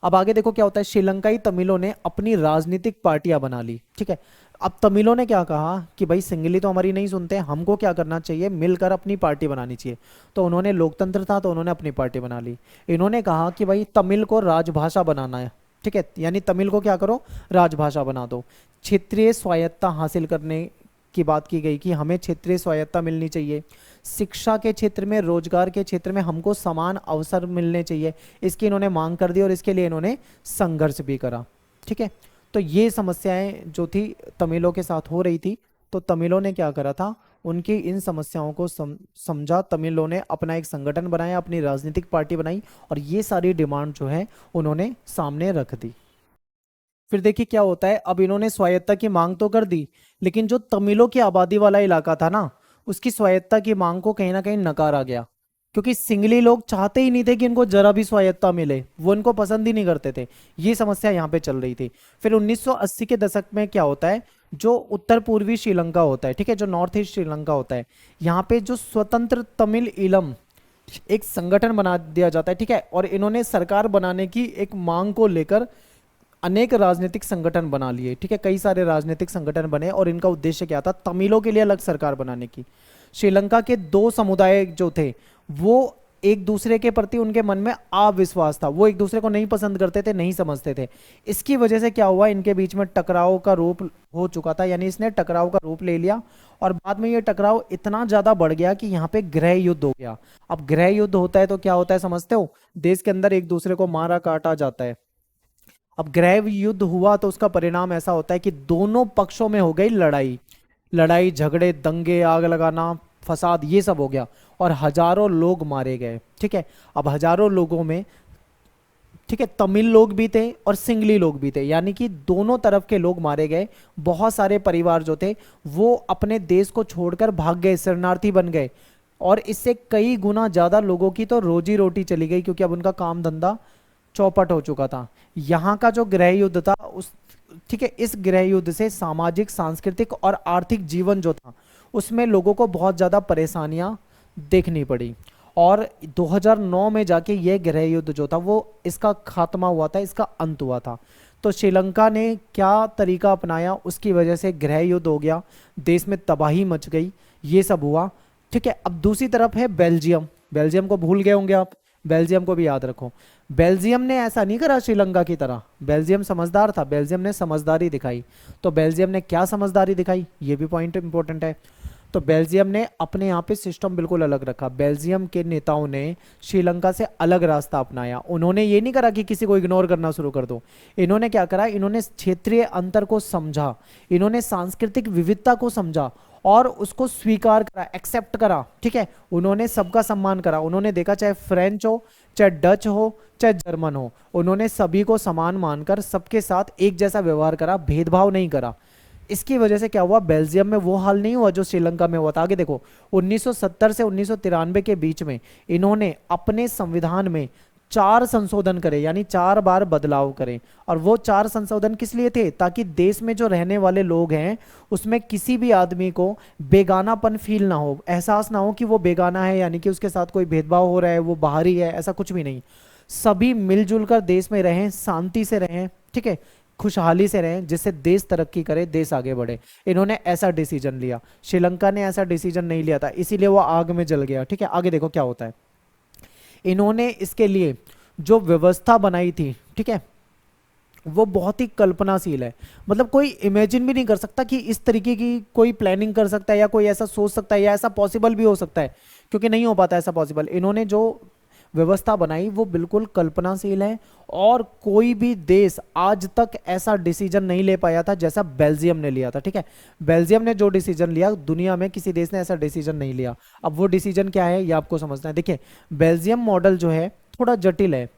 अब आगे देखो क्या होता है, श्रीलंकाई तमिलों ने अपनी राजनीतिक पार्टियां बना ली। ठीक है, अब तमिलों ने क्या कहा कि भाई सिंगली तो हमारी नहीं सुनते, हमको क्या करना चाहिए, मिलकर अपनी पार्टी बनानी चाहिए। तो उन्होंने, लोकतंत्र था तो उन्होंने अपनी पार्टी बना ली। इन्होंने कहा कि भाई तमिल को राजभाषा बनाना है। ठीक है, यानी तमिल को क्या करो, राजभाषा बना दो। क्षेत्रीय स्वायत्ता हासिल करने की बात की गई कि हमें क्षेत्रीय स्वायत्ता मिलनी चाहिए। शिक्षा के क्षेत्र में, रोजगार के क्षेत्र में हमको समान अवसर मिलने चाहिए, इसकी इन्होंने मांग कर दी और इसके लिए इन्होंने संघर्ष भी करा। ठीक है, तो ये समस्याएं जो थी तमिलों के साथ हो रही थी, तो तमिलों ने क्या करा था, उनकी इन समस्याओं को समझा। तमिलों ने अपना एक संगठन बनाया, अपनी राजनीतिक पार्टी बनाई और ये सारी डिमांड जो है उन्होंने सामने रख दी। फिर देखिए क्या होता है, अब इन्होंने स्वायत्ता की मांग तो कर दी, लेकिन जो तमिलों की आबादी वाला इलाका था ना, उसकी स्वायत्ता की मांग को कहीं ना कहीं नकारा गया। क्योंकि सिंगली लोग चाहते ही नहीं थे कि इनको जरा भी स्वायत्ता मिले, वो इनको पसंद ही नहीं करते थे। ये समस्या यहाँ पे चल रही थी। फिर 1980 के दशक में क्या होता है, जो उत्तर पूर्वी श्रीलंका होता है, ठीक है, जो नॉर्थ ईस्ट श्रीलंका होता है, यहाँ पे जो स्वतंत्र तमिल ईलम एक संगठन बना दिया जाता है। ठीक है, और इन्होंने सरकार बनाने की एक मांग को लेकर अनेक राजनीतिक संगठन बना लिए। ठीक है, कई सारे राजनीतिक संगठन बने और इनका उद्देश्य क्या था, तमिलों के लिए अलग सरकार बनाने की। श्रीलंका के दो समुदाय जो थे वो एक दूसरे के प्रति, उनके मन में अविश्वास था, वो एक दूसरे को नहीं पसंद करते थे, नहीं समझते थे। इसकी वजह से क्या हुआ, इनके बीच में टकराव का रूप हो चुका था, यानी इसने टकराव का रूप ले लिया और बाद में ये टकराव इतना ज्यादा बढ़ गया कि यहाँ पे गृह युद्ध हो गया। अब गृह युद्ध होता है तो क्या होता है समझते हो, देश के अंदर एक दूसरे को मारा काटा जाता है। अब गृह युद्ध हुआ तो उसका परिणाम ऐसा होता है कि दोनों पक्षों में हो गई लड़ाई, लड़ाई झगड़े, दंगे, आग लगाना, फसाद, ये सब हो गया और हजारों लोग मारे गए। ठीक है, अब हजारों लोगों में, ठीक है, तमिल लोग भी थे और सिंगली लोग भी थे, यानी कि दोनों तरफ के लोग मारे गए। बहुत सारे परिवार जो थे वो अपने देश को छोड़कर भाग गए, शरणार्थी बन गए और इससे कई गुना ज्यादा लोगों की तो रोजी रोटी चली गई, क्योंकि अब उनका काम धंधा चौपट हो चुका था। यहाँ का जो गृह युद्ध था उस, ठीक है, इस गृह युद्ध से सामाजिक, सांस्कृतिक और आर्थिक जीवन जो था उसमें लोगों को बहुत ज़्यादा परेशानियां देखनी पड़ी और 2009 में जाके ये गृह युद्ध जो था वो इसका खात्मा हुआ था, इसका अंत हुआ था। तो श्रीलंका ने क्या तरीका अपनाया, उसकी वजह से गृह युद्ध हो गया, देश में तबाही मच गई, ये सब हुआ। ठीक है, अब दूसरी तरफ है बेल्जियम। बेल्जियम को भूल गए होंगे आप, बेल्जियम को भी याद रखो। बेल्जियम ने ऐसा नहीं करा श्रीलंका की तरह, बेल्जियम समझदार था, बेल्जियम ने समझदारी दिखाई। तो बेल्जियम ने क्या समझदारी दिखाई, ये भी पॉइंट इंपॉर्टेंट है। तो बेल्जियम ने अपने यहाँ पे सिस्टम बिल्कुल अलग रखा। बेल्जियम के नेताओं ने श्रीलंका से अलग रास्ता अपनाया। उन्होंने ये नहीं करा कि किसी को इग्नोर करना शुरू कर दो, इन्होंने क्या करा, इन्होंने क्षेत्रीय अंतर को समझा, इन्होंने सांस्कृतिक विविधता को समझा और उसको स्वीकार करा, एक्सेप्ट करा। ठीक है, उन्होंने सबका सम्मान करा। उन्होंने देखा चाहे फ्रेंच हो, चाहे डच हो, चाहे जर्मन हो, उन्होंने सभी को समान मानकर सबके साथ एक जैसा व्यवहार करा, भेदभाव नहीं करा। इसकी वजह से क्या हुआ, बेल्जियम में वो हाल नहीं हुआ जो श्रीलंका में हुआ था। आगे देखो, 1970 से 1993 के बीच में इन्होंने अपने संविधान में 4 संशोधन करे, यानी 4 बार बदलाव करे। और वो 4 संशोधन किस लिए थे, ताकि देश में जो रहने वाले लोग हैं उसमें किसी भी आदमी को बेगानापन फील ना हो, एहसास ना हो कि वो बेगाना है, यानी कि उसके साथ कोई भेदभाव हो रहा है, वो बाहरी है, ऐसा कुछ भी नहीं। सभी मिलजुल कर देश में रहें, शांति से रहें। ठीक है, खुशहाली से रहें, जिससे देश तरक्की करे, देश आगे बढ़े। इन्होंने ऐसा डिसीजन लिया। श्रीलंका ने ऐसा डिसीजन नहीं लिया था, इसीलिए वो आग में जल गया। ठीक है, आगे देखो क्या होता है। इन्होंने इसके लिए जो व्यवस्था बनाई थी, ठीक है, वो बहुत ही कल्पनाशील है। मतलब कोई इमेजिन भी नहीं कर सकता कि इस तरीके की कोई प्लानिंग कर सकता है, या कोई ऐसा सोच सकता है, या ऐसा पॉसिबल भी हो सकता है, क्योंकि नहीं हो पाता ऐसा पॉसिबल। इन्होंने जो व्यवस्था बनाई वो बिल्कुल कल्पनाशील है, और कोई भी देश आज तक ऐसा डिसीजन नहीं ले पाया था जैसा बेल्जियम ने लिया था। ठीक है, बेल्जियम ने जो डिसीजन लिया, दुनिया में किसी देश ने ऐसा डिसीजन नहीं लिया। अब वो डिसीजन क्या है ये आपको समझना है। देखिए, बेल्जियम मॉडल जो है थोड़ा जटिल है,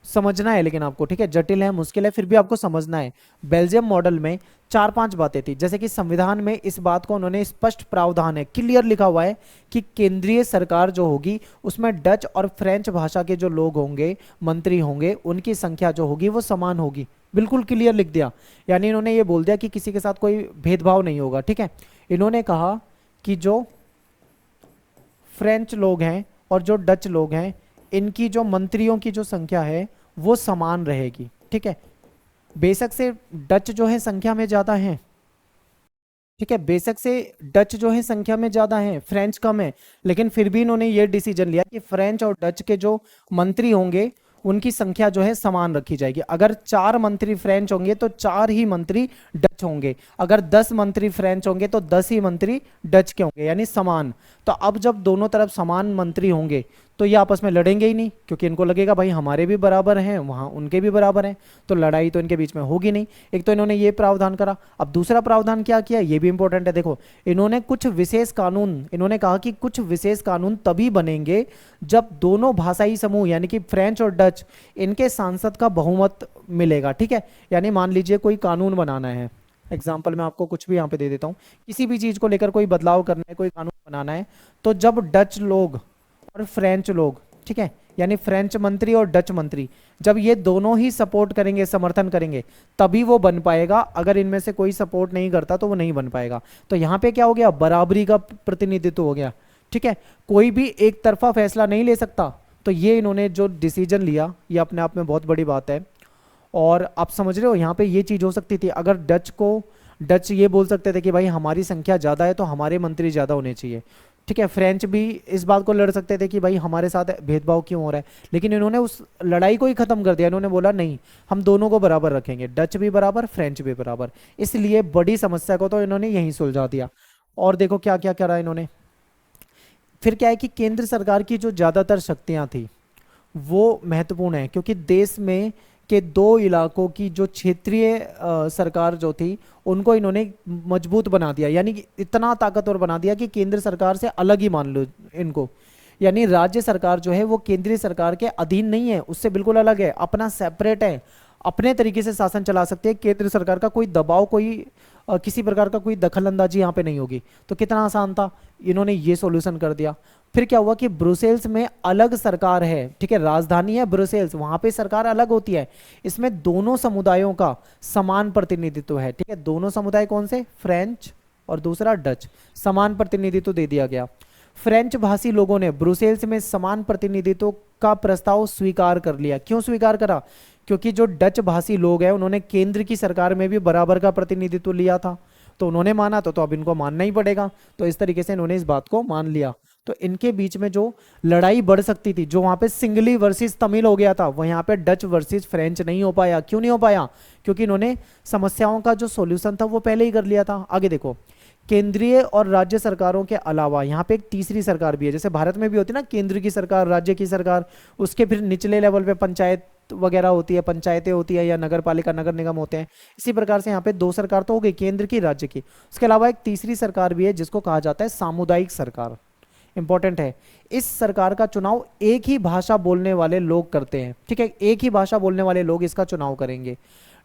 समझना है लेकिन आपको, ठीक है, जटिल है, मुश्किल है, फिर भी आपको समझना है। बेल्जियम मॉडल में 4-5 बातें थी, जैसे कि संविधान में इस बात को उन्होंने स्पष्ट प्रावधान है, क्लियर लिखा हुआ है कि केंद्रीय सरकार जो होगी उसमें डच और फ्रेंच भाषा के जो लोग होंगे, मंत्री होंगे, उनकी संख्या जो होगी वो समान होगी। बिल्कुल क्लियर लिख दिया, यानी इन्होंने ये बोल दिया कि किसी के साथ कोई भेदभाव नहीं होगा। ठीक है, इन्होंने कहा कि जो फ्रेंच लोग हैं और जो डच लोग हैं, इनकी जो मंत्रियों की जो संख्या है वो समान रहेगी। ठीक है, बेशक से डच जो है संख्या में ज्यादा है, ठीक है, बेशक से डच जो है संख्या में ज्यादा है, फ्रेंच कम है, लेकिन फिर भी इन्होंने ये डिसीजन लिया कि फ्रेंच और डच के जो मंत्री होंगे उनकी संख्या जो है समान रखी जाएगी। अगर 4 मंत्री फ्रेंच होंगे तो 4 ही मंत्री डच होंगे, अगर 10 मंत्री फ्रेंच होंगे तो 10 ही मंत्री डच के होंगे, यानी समान। तो अब जब दोनों तरफ समान मंत्री होंगे तो ये आपस में लड़ेंगे ही नहीं, क्योंकि इनको लगेगा भाई हमारे भी बराबर हैं, वहाँ उनके भी बराबर हैं, तो लड़ाई तो इनके बीच में होगी नहीं। एक तो इन्होंने ये प्रावधान करा। अब दूसरा प्रावधान क्या किया, ये भी इंपॉर्टेंट है। देखो, इन्होंने कुछ विशेष कानून, इन्होंने कहा कि कुछ विशेष कानून तभी बनेंगे जब दोनों भाषाई समूह यानी कि फ्रेंच और डच, इनके सांसद का बहुमत मिलेगा। ठीक है, यानी मान लीजिए कोई कानून बनाना है, एग्जाम्पल मैं आपको कुछ भी यहाँ पे दे देता हूँ, किसी भी चीज को लेकर कोई बदलाव करना है, कोई कानून बनाना है, तो जब डच लोग और फ्रेंच लोग, ठीक है, यानी फ्रेंच मंत्री और डच मंत्री, जब ये दोनों ही सपोर्ट करेंगे, समर्थन करेंगे, तभी वो बन पाएगा। अगर इनमें से कोई सपोर्ट नहीं करता तो वो नहीं बन पाएगा। तो यहाँ पे क्या हो गया, बराबरी का प्रतिनिधित्व हो गया। ठीक है, कोई भी एक तरफा फैसला नहीं ले सकता। तो ये इन्होंने जो डिसीजन लिया, ये अपने आप में बहुत बड़ी बात है। और आप समझ रहे हो, यहाँ पे ये चीज हो सकती थी, अगर डच ये बोल सकते थे कि भाई हमारी संख्या ज्यादा है तो हमारे मंत्री ज्यादा होने चाहिए। ठीक है, फ्रेंच भी इस बात को लड़ सकते थे कि भाई हमारे साथ भेदभाव क्यों हो रहा है, लेकिन इन्होंने उस लड़ाई को ही खत्म कर दिया। इन्होंने बोला नहीं, हम दोनों को बराबर रखेंगे, डच भी बराबर, फ्रेंच भी बराबर। इसलिए बड़ी समस्या को तो इन्होंने यहीं सुलझा दिया। और देखो क्या क्या करा इन्होंने। फिर क्या है कि केंद्र सरकार की जो ज्यादातर शक्तियां थी वो महत्वपूर्ण है, क्योंकि देश में के 2 इलाकों की जो क्षेत्रीय सरकार जो थी उनको इन्होंने मजबूत बना दिया, यानी कि इतना ताकतवर बना दिया कि केंद्र सरकार से अलग ही मान लो इनको। यानी राज्य सरकार जो है वो केंद्रीय सरकार के अधीन नहीं है, उससे बिल्कुल अलग है, अपना सेपरेट है, अपने तरीके से शासन चला सकते हैं। केंद्र सरकार का कोई दबाव, कोई किसी प्रकार का कोई दखल अंदाजी यहाँ पे नहीं होगी। तो कितना आसान था, इन्होंने ये सॉल्यूशन कर दिया। फिर क्या हुआ कि ब्रुसेल्स में अलग सरकार है, ठीक है, राजधानी है ब्रुसेल्स, वहां पे सरकार अलग होती है। इसमें दोनों समुदायों का समान प्रतिनिधित्व है। ठीक है, दोनों समुदाय कौन से, फ्रेंच और दूसरा डच, समान प्रतिनिधित्व दे दिया गया। फ्रेंच भाषी लोगों ने ब्रुसेल्स में समान प्रतिनिधित्व का प्रस्ताव स्वीकार कर लिया। क्यों स्वीकार करा, क्योंकि जो डच भाषी लोग हैं उन्होंने केंद्र की सरकार में भी बराबर का प्रतिनिधित्व लिया था, तो उन्होंने माना तो अब इनको मानना ही पड़ेगा। तो इस तरीके से इन्होंने इस बात को मान लिया। तो इनके बीच में जो लड़ाई बढ़ सकती थी, जो वहां पे सिंगली वर्सेस तमिल हो गया था, वह यहाँ पे डच वर्सेस फ्रेंच नहीं हो पाया। क्यों नहीं हो पाया, क्योंकि इन्होंने समस्याओं का जो सॉल्यूशन था वो पहले ही कर लिया था। आगे देखो, केंद्रीय और राज्य सरकारों के अलावा यहाँ पे एक तीसरी सरकार भी है, जैसे भारत में भी होती है ना, केंद्र की सरकार, राज्य की सरकार, उसके फिर निचले लेवल पे पंचायत वगैरह होती है, पंचायतें होती है, या नगर पालिका, नगर निगम होते हैं। इसी प्रकार से यहाँ पे 2 सरकार तो हो गई, केंद्र की, राज्य की। उसके अलावा एक तीसरी सरकार भी है जिसको कहा जाता है सामुदायिक सरकार। इंपॉर्टेंट है, इस सरकार का चुनाव एक ही भाषा बोलने वाले लोग करते हैं। ठीक है, एक ही भाषा बोलने वाले लोग इसका चुनाव करेंगे।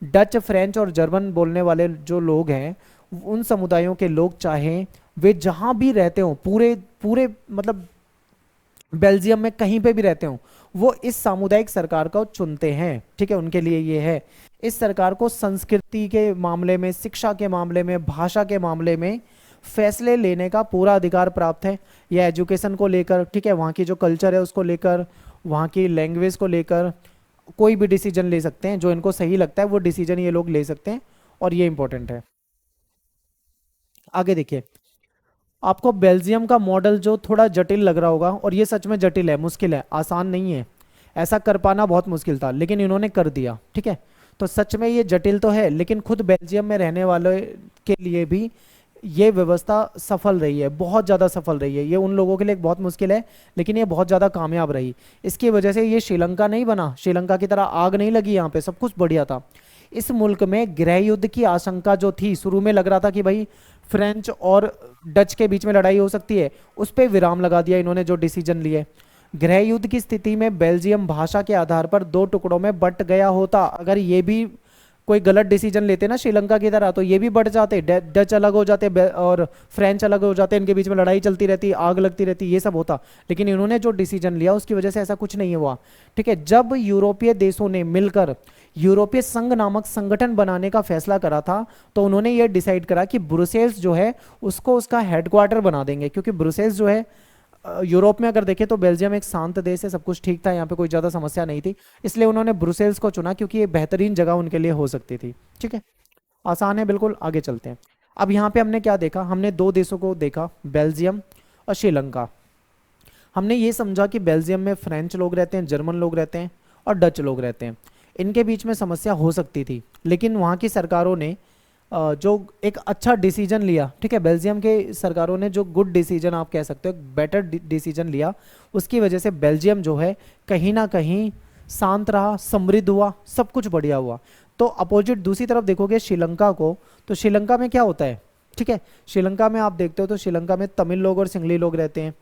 डच, फ्रेंच और जर्मन बोलने वाले जो लोग हैं, उन समुदायों के लोग चाहे वे जहां भी रहते हो, पूरे पूरे मतलब बेल्जियम में कहीं पे भी रहते हो, वो इस सामुदायिक सरकार को चुनते हैं। ठीक है, उनके लिए ये है। इस सरकार को संस्कृति के मामले में, शिक्षा के मामले में, भाषा के मामले में फैसले लेने का पूरा अधिकार प्राप्त है। या एजुकेशन को लेकर, ठीक है, वहाँ की जो कल्चर है उसको लेकर, वहाँ की लैंग्वेज को लेकर, कोई भी डिसीजन ले सकते हैं, जो इनको सही लगता है वो डिसीजन ये लोग ले सकते हैं, और ये इंपॉर्टेंट है। आगे देखिए, आपको बेल्जियम का मॉडल जो थोड़ा जटिल लग रहा होगा, और ये सच में जटिल है, मुश्किल है, आसान नहीं है। ऐसा कर पाना बहुत मुश्किल था, लेकिन इन्होंने कर दिया, ठीक है। तो सच में ये जटिल तो है, लेकिन खुद बेल्जियम में रहने वाले के लिए भी ये व्यवस्था सफल रही है, बहुत ज़्यादा सफल रही है। ये उन लोगों के लिए बहुत मुश्किल है, लेकिन ये बहुत ज़्यादा कामयाब रही। इसकी वजह से ये श्रीलंका नहीं बना, श्रीलंका की तरह आग नहीं लगी यहाँ पे, सब कुछ बढ़िया था। इस मुल्क में गृह युद्ध की आशंका जो थी, शुरू में लग रहा था कि भाई फ्रेंच और डच के बीच में लड़ाई हो सकती है, उस पर विराम लगा दिया इन्होंने जो डिसीजन लिए। गृह युद्ध की स्थिति में बेल्जियम भाषा के आधार पर दो टुकड़ों में बट गया होता। अगर ये भी कोई गलत डिसीजन लेते ना श्रीलंका की तरह, तो ये भी बढ़ जाते, डच अलग हो जाते और फ्रेंच अलग हो जाते, इनके बीच में लड़ाई चलती रहती, आग लगती रहती, ये सब होता। लेकिन इन्होंने जो डिसीजन लिया उसकी वजह से ऐसा कुछ नहीं हुआ, ठीक है। जब यूरोपीय देशों ने मिलकर यूरोपीय संघ नामक संगठन बनाने का फैसला करा था, तो उन्होंने ये डिसाइड करा कि ब्रुसेल्स जो है उसको उसका हेडक्वार्टर बना देंगे, क्योंकि ब्रुसेल्स जो है यूरोप में अगर देखें तो बेल्जियम एक शांत देश है, सब कुछ ठीक था, यहाँ पे कोई ज़्यादा समस्या नहीं थी, इसलिए उन्होंने ब्रुसेल्स को चुना, क्योंकि ये बेहतरीन जगह उनके लिए हो सकती थी, ठीक है। आसान है बिल्कुल। आगे चलते हैं। अब यहाँ पे हमने क्या देखा, हमने दो देशों को देखा, बेल्जियम और श्रीलंका। हमने ये समझा कि बेल्जियम में फ्रेंच लोग रहते हैं, जर्मन लोग रहते हैं और डच लोग रहते हैं, इनके बीच में समस्या हो सकती थी, लेकिन वहाँ की सरकारों ने जो एक अच्छा डिसीजन लिया, ठीक है, बेल्जियम के सरकारों ने जो गुड डिसीजन आप कह सकते हो, बेटर डिसीजन लिया, उसकी वजह से बेल्जियम जो है कहीं ना कहीं शांत रहा, समृद्ध हुआ, सब कुछ बढ़िया हुआ। तो अपोजिट दूसरी तरफ देखोगे श्रीलंका को, तो श्रीलंका में क्या होता है, ठीक है, श्रीलंका में आप देखते हो तो श्रीलंका में तमिल लोग और सिंगली लोग रहते हैं,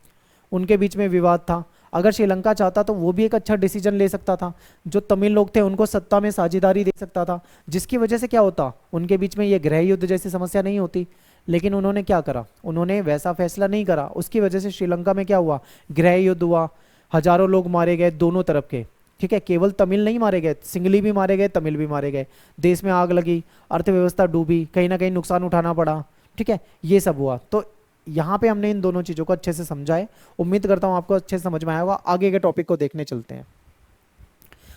उनके बीच में विवाद था। अगर श्रीलंका चाहता तो वो भी एक अच्छा डिसीजन ले सकता था, जो तमिल लोग थे उनको सत्ता में साझेदारी दे सकता था, जिसकी वजह से क्या होता, उनके बीच में ये गृह युद्ध जैसी समस्या नहीं होती। लेकिन उन्होंने क्या करा, उन्होंने वैसा फैसला नहीं करा, उसकी वजह से श्रीलंका में क्या हुआ, गृह युद्ध हुआ, हजारों लोग मारे गए दोनों तरफ के, ठीक है। केवल तमिल नहीं मारे गए, सिंगली भी मारे गए, तमिल भी मारे गए, देश में आग लगी, अर्थव्यवस्था डूबी, कहीं ना कहीं नुकसान उठाना पड़ा, ठीक है, ये सब हुआ। तो यहाँ पे हमने इन दोनों चीज़ों को अच्छे से समझा है, उम्मीद करता हूँ आपको अच्छे से समझ में आया होगा। आगे के टॉपिक को देखने चलते हैं।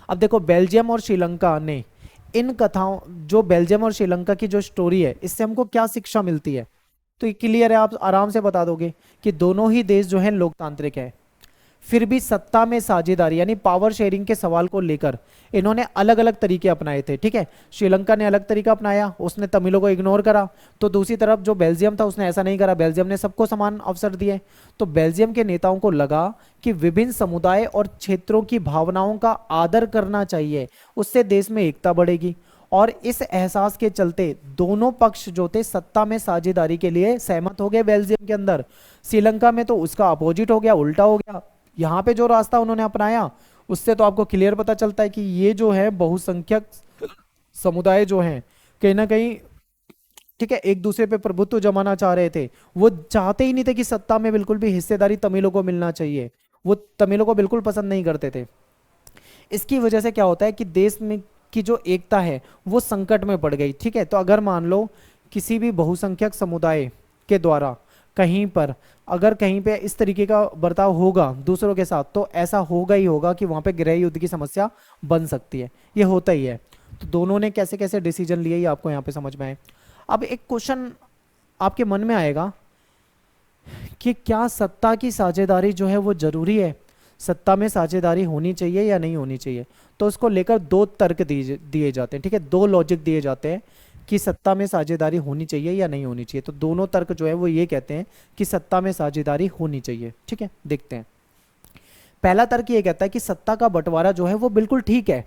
अब देखो, बेल्जियम और श्रीलंका ने इन कथाओं, जो बेल्जियम और श्रीलंका की जो स्टोरी है, इससे हमको क्या शिक्षा मिलती है, तो ये क्लियर है, आप आराम से बता दोगे कि दोनों ही देश जो है लोकतांत्रिक है, फिर भी सत्ता में साझेदारी यानी पावर शेयरिंग के सवाल को लेकर इन्होंने अलग अलग तरीके अपनाए थे, ठीक है। श्रीलंका ने अलग तरीका अपनाया, उसने तमिलों को इग्नोर करा, तो दूसरी तरफ जो बेल्जियम था उसने ऐसा नहीं करा, बेल्जियम ने सबको समान अवसर दिए। तो बेल्जियम के नेताओं को लगा कि विभिन्न समुदाय और क्षेत्रों की भावनाओं का आदर करना चाहिए, उससे देश में एकता बढ़ेगी, और इस एहसास के चलते दोनों पक्ष जो थे सत्ता में साझेदारी के लिए सहमत हो गए बेल्जियम के अंदर। श्रीलंका में तो उसका अपोजिट हो गया, उल्टा हो गया। यहाँ पे जो रास्ता उन्होंने अपनाया उससे तो आपको क्लियर पता चलता है कि ये जो है बहुसंख्यक समुदाय जो हैं कहीं ना कहीं, ठीक है, एक दूसरे पे प्रभुत्व जमाना चाह रहे थे, वो चाहते ही नहीं थे कि सत्ता में बिल्कुल भी हिस्सेदारी तमिलों को मिलना चाहिए, वो तमिलों को बिल्कुल पसंद नहीं करते थे। इसकी वजह से क्या होता है कि देश में की जो एकता है वो संकट में पड़ गई, ठीक है। तो अगर मान लो किसी भी बहुसंख्यक समुदाय के द्वारा कहीं पर अगर कहीं पे इस तरीके का बर्ताव होगा दूसरों के साथ, तो ऐसा होगा ही होगा कि वहां पे गृह युद्ध की समस्या बन सकती है, ये होता ही है। तो दोनों ने कैसे कैसे डिसीजन लिए ये आपको यहाँ पे समझ में आए। अब एक क्वेश्चन आपके मन में आएगा कि क्या सत्ता की साझेदारी जो है वो जरूरी है, सत्ता में साझेदारी होनी चाहिए या नहीं होनी चाहिए। तो उसको लेकर दो तर्क दिए जाते हैं, ठीक है, दो लॉजिक दिए जाते हैं कि सत्ता में साझेदारी होनी चाहिए या नहीं होनी चाहिए। तो दोनों तर्क जो है वो ये कहते हैं कि सत्ता में साझेदारी होनी चाहिए, ठीक है। देखते हैं। पहला तर्क ये कहता है कि सत्ता का बंटवारा जो है वो बिल्कुल ठीक है,